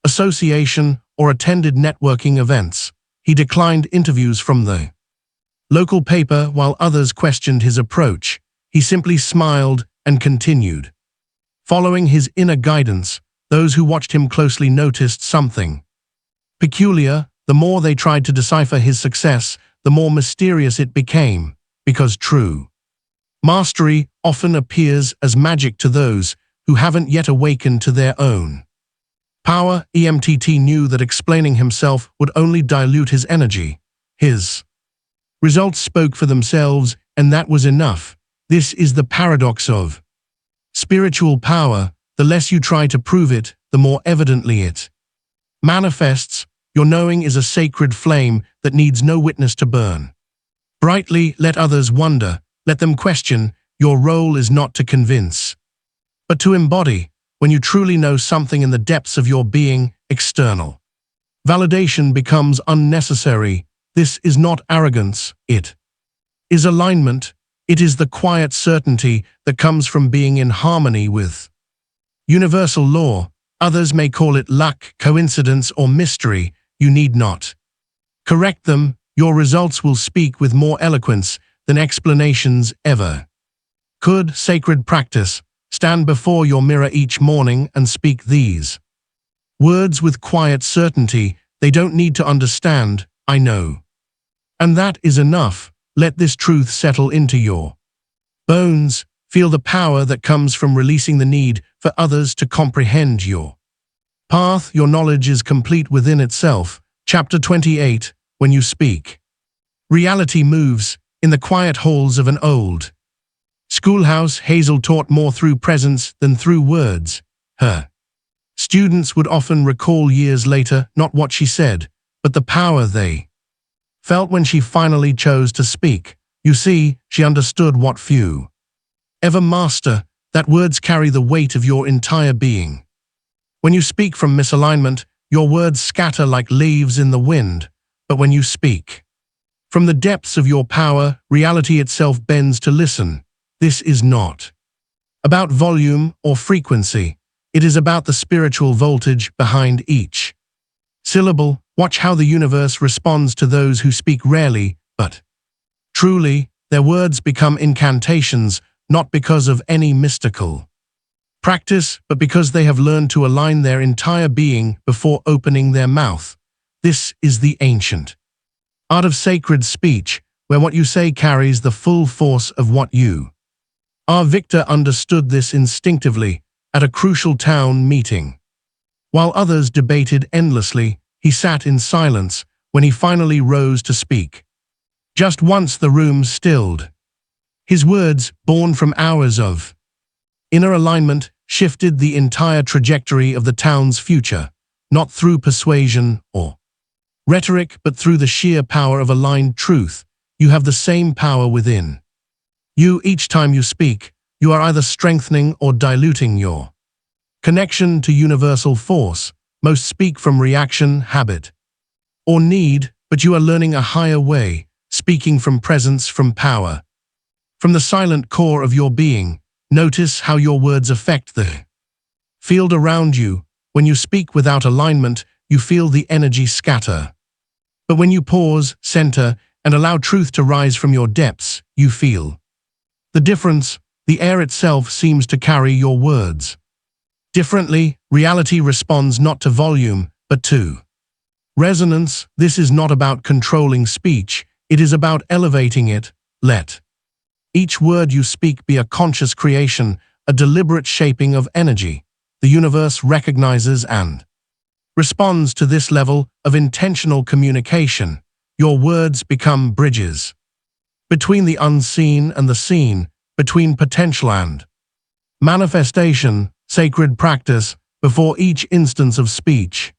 Association or attended networking events. He declined interviews from the local paper while others questioned his approach. He simply smiled and continued. Following his inner guidance, those who watched him closely noticed something peculiar. The more they tried to decipher his success, the more mysterious it became, because true mastery often appears as magic to those who haven't yet awakened to their own power. EMTT knew that explaining himself would only dilute his energy. His results spoke for themselves, and that was enough. This is the paradox of spiritual power. The less you try to prove it, the more evidently it manifests. Your knowing is a sacred flame that needs no witness to burn brightly. Let others wonder, let them question. Your role is not to convince, but to embody. When you truly know something in the depths of your being, external validation becomes unnecessary. This is not arrogance, it is alignment. It is the quiet certainty that comes from being in harmony with universal law. Others may call it luck, coincidence, or mystery. You need not correct them. Your results will speak with more eloquence than explanations ever could. Sacred practice. Stand before your mirror each morning and speak these words with quiet certainty. They don't need to understand. I know. And that is enough. Let this truth settle into your bones. Feel the power that comes from releasing the need for others to comprehend your path. Your knowledge is complete within itself. Chapter 28. When you speak, reality moves. In the quiet halls of an old schoolhouse, Hazel taught more through presence than through words. Her students would often recall years later not what she said, but the power they felt when she finally chose to speak. You see, she understood what few ever master, that words carry the weight of your entire being. When you speak from misalignment, your words scatter like leaves in the wind. But when you speak from the depths of your power, reality itself bends to listen. This is not about volume or frequency. It is about the spiritual voltage behind each syllable. Watch how the universe responds to those who speak rarely, but truly. Their words become incantations, not because of any mystical practice, but because they have learned to align their entire being before opening their mouth. This is the ancient art of sacred speech, where what you say carries the full force of what you are. Victor understood this instinctively at a crucial town meeting. While others debated endlessly, he sat in silence. When he finally rose to speak, just once the room stilled. His words, born from hours of inner alignment, shifted the entire trajectory of the town's future, not through persuasion or rhetoric, but through the sheer power of aligned truth. You have the same power within you. Each time you speak, you are either strengthening or diluting your connection to universal force. Most speak from reaction, habit, or need, but you are learning a higher way, speaking from presence, from power, from the silent core of your being. Notice how your words affect the field around you. When you speak without alignment, you feel the energy scatter. But when you pause, center, and allow truth to rise from your depths, you feel the difference. The air itself seems to carry your words differently. Reality responds not to volume, but to resonance. This is not about controlling speech. It is about elevating it. Let each word you speak be a conscious creation, a deliberate shaping of energy. The universe recognizes and responds to this level of intentional communication. Your words become bridges between the unseen and the seen, between potential and manifestation. Sacred practice. Before each instance of speech,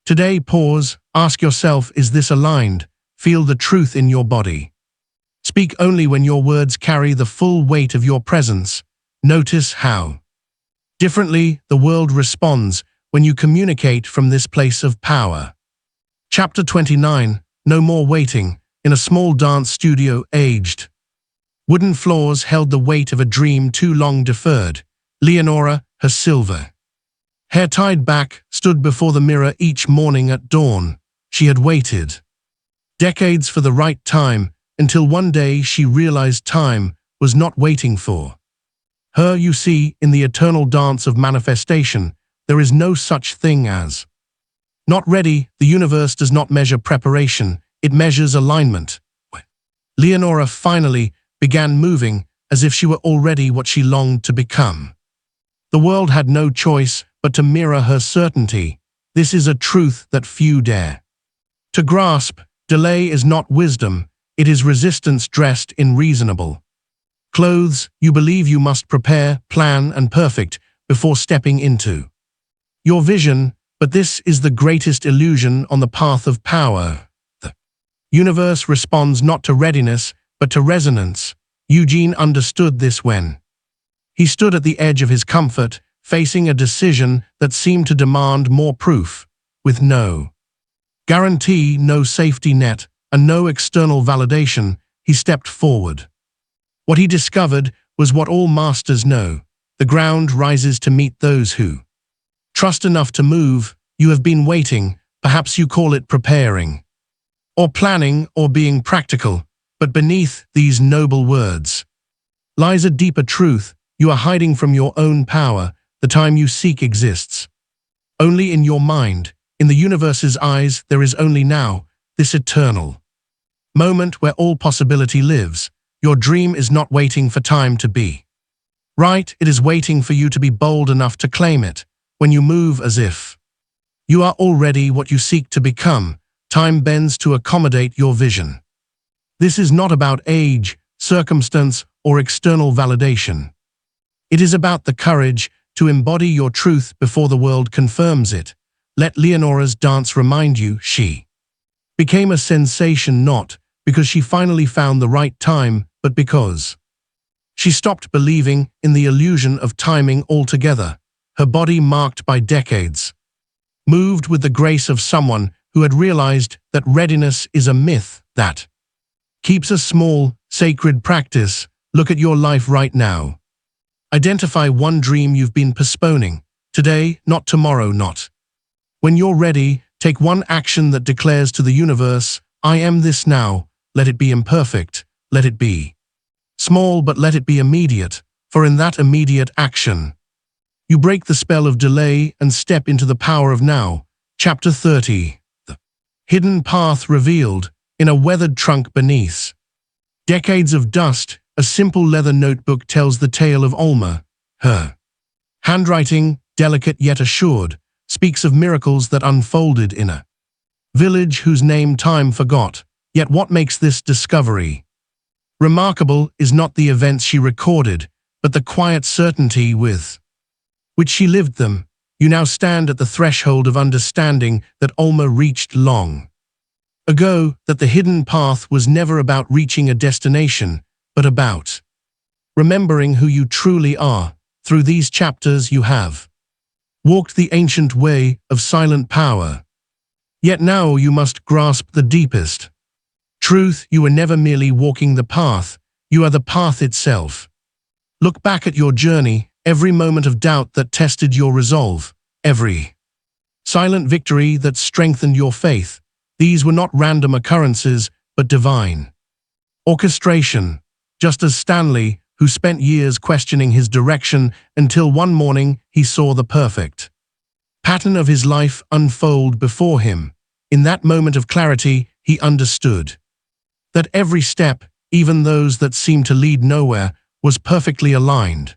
Today, pause, ask yourself, is this aligned? Feel the truth in your body. Speak only when your words carry the full weight of your presence. Notice how differently the world responds when you communicate from this place of power. Chapter 29, No More Waiting. In a small dance studio, aged wooden floors held the weight of a dream too long deferred. Leonora, her silver hair tied back, stood before the mirror each morning at dawn. She had waited decades for the right time, until one day she realized time was not waiting for her. You see, in the eternal dance of manifestation, there is no such thing as not ready. The universe does not measure preparation, it measures alignment. Leonora finally began moving as if she were already what she longed to become. The world had no choice but to mirror her certainty. This is a truth that few dare to grasp. Delay is not wisdom, it is resistance dressed in reasonable clothes. You believe you must prepare, plan, and perfect before stepping into your vision, but this is the greatest illusion on the path of power. The universe responds not to readiness, but to resonance. Eugene understood this when he stood at the edge of his comfort, facing a decision that seemed to demand more proof. With no guarantee, no safety net, and no external validation, he stepped forward. What he discovered was what all masters know: the ground rises to meet those who trust enough to move. You have been waiting, perhaps you call it preparing, or planning, or being practical, but beneath these noble words lies a deeper truth. You are hiding from your own power. The time you seek exists only in your mind. In the universe's eyes, there is only now, this eternal moment where all possibility lives. Your dream is not waiting for time to be right, it is waiting for you to be bold enough to claim it. When you move as if you are already what you seek to become, time bends to accommodate your vision. This is not about age, circumstance, or external validation. It is about the courage to embody your truth before the world confirms it. Let Leonora's dance remind you, she became a sensation not because she finally found the right time, but because she stopped believing in the illusion of timing altogether. Her body, marked by decades, moved with the grace of someone who had realized that readiness is a myth that keeps a small, sacred practice. Look at your life right now. Identify one dream you've been postponing. Today, not tomorrow, not when you're ready. Take one action that declares to the universe, I am this now. Let it be imperfect, let it be small, but let it be immediate, for in that immediate action, you break the spell of delay and step into the power of now. Chapter 30. The hidden path revealed. In a weathered trunk beneath decades of dust, a simple leather notebook tells the tale of Alma. Her handwriting, delicate yet assured, speaks of miracles that unfolded in a village whose name time forgot. Yet what makes this discovery remarkable is not the events she recorded, but the quiet certainty with which she lived them. You now stand at the threshold of understanding that Alma reached long ago, that the hidden path was never about reaching a destination, but about remembering who you truly are. Through these chapters you have walked the ancient way of silent power. Yet now you must grasp the deepest truth. You are never merely walking the path, you are the path itself. Look back at your journey, every moment of doubt that tested your resolve, every silent victory that strengthened your faith. These were not random occurrences, but divine orchestration. Just as Stanley, who spent years questioning his direction until one morning he saw the perfect pattern of his life unfold before him. In that moment of clarity, he understood that every step, even those that seemed to lead nowhere, was perfectly aligned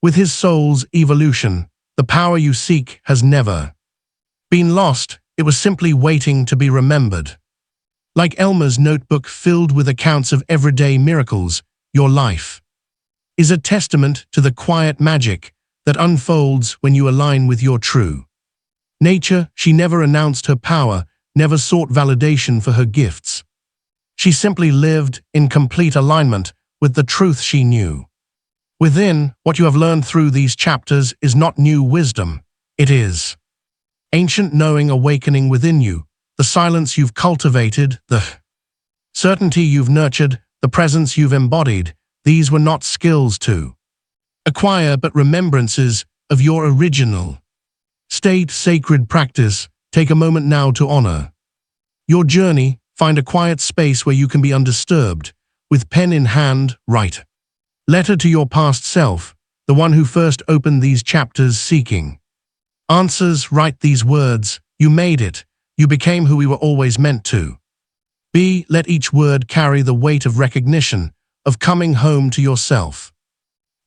with his soul's evolution. The power you seek has never been lost, it was simply waiting to be remembered. Like Elmer's notebook filled with accounts of everyday miracles, your life is a testament to the quiet magic that unfolds when you align with your true Nature, she never announced her power, never sought validation for her gifts. She simply lived in complete alignment with the truth she knew. Within, what you have learned through these chapters is not new wisdom. It is ancient knowing awakening within you, the silence you've cultivated, the certainty you've nurtured, the presence you've embodied. These were not skills to acquire, but remembrances of your original state. Sacred practice. Take a moment now to honor your journey. Find a quiet space where you can be undisturbed. With pen in hand, write letter to your past self, the one who first opened these chapters seeking answers. Write these words: you made it. You became who we were always meant to be. Let each word carry the weight of recognition, of coming home to yourself.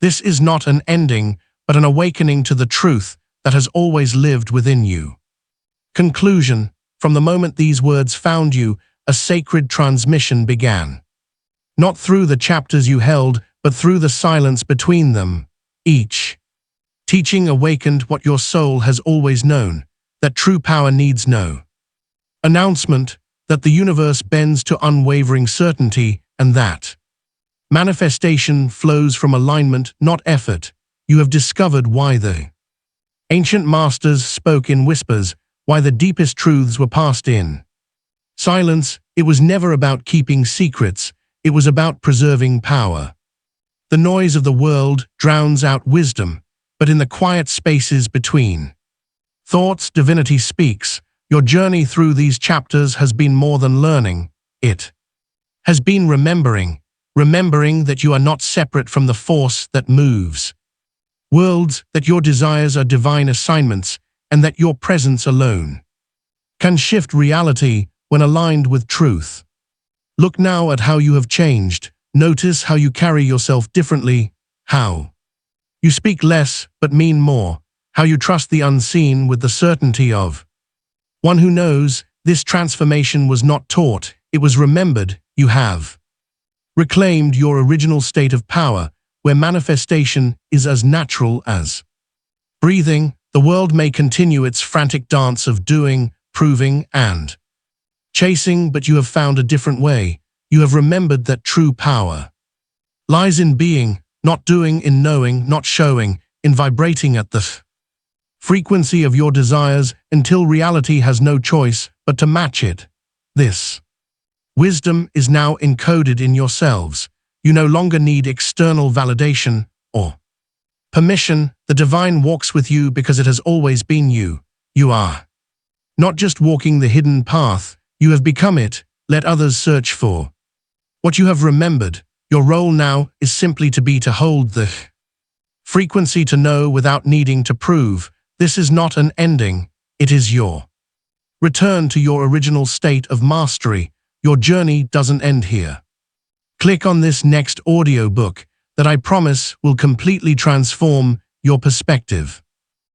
This is not an ending, but an awakening to the truth that has always lived within you. Conclusion. From the moment these words found you, a sacred transmission began. Not through the chapters you held, but through the silence between them. Each teaching awakened what your soul has always known, that true power needs no announcement, that the universe bends to unwavering certainty, and that manifestation flows from alignment, not effort. You have discovered why the ancient masters spoke in whispers, why the deepest truths were passed in silence. It was never about keeping secrets, it was about preserving power. The noise of the world drowns out wisdom, but in the quiet spaces between thoughts, divinity speaks. Your journey through these chapters has been more than learning. It has been remembering that you are not separate from the force that moves worlds, that your desires are divine assignments, and that your presence alone can shift reality when aligned with truth. Look now at how you have changed. Notice how you carry yourself differently, how you speak less but mean more, how you trust the unseen with the certainty of one who knows. This transformation was not taught, it was remembered. You have reclaimed your original state of power, where manifestation is as natural as breathing. The world may continue its frantic dance of doing, proving, and chasing, but you have found a different way. You have remembered that true power lies in being, not doing, in knowing, not showing, in vibrating at the frequency of your desires until reality has no choice but to match it. This wisdom is now encoded in yourselves. You no longer need external validation or permission. The divine walks with you because it has always been you. You are not just walking the hidden path, you have become it. Let others search for what you have remembered. Your role now is simply to be, to hold the frequency, to know without needing to prove. This is not an ending, it is your return to your original state of mastery. Your journey doesn't end here. Click on this next audiobook that I promise will completely transform your perspective.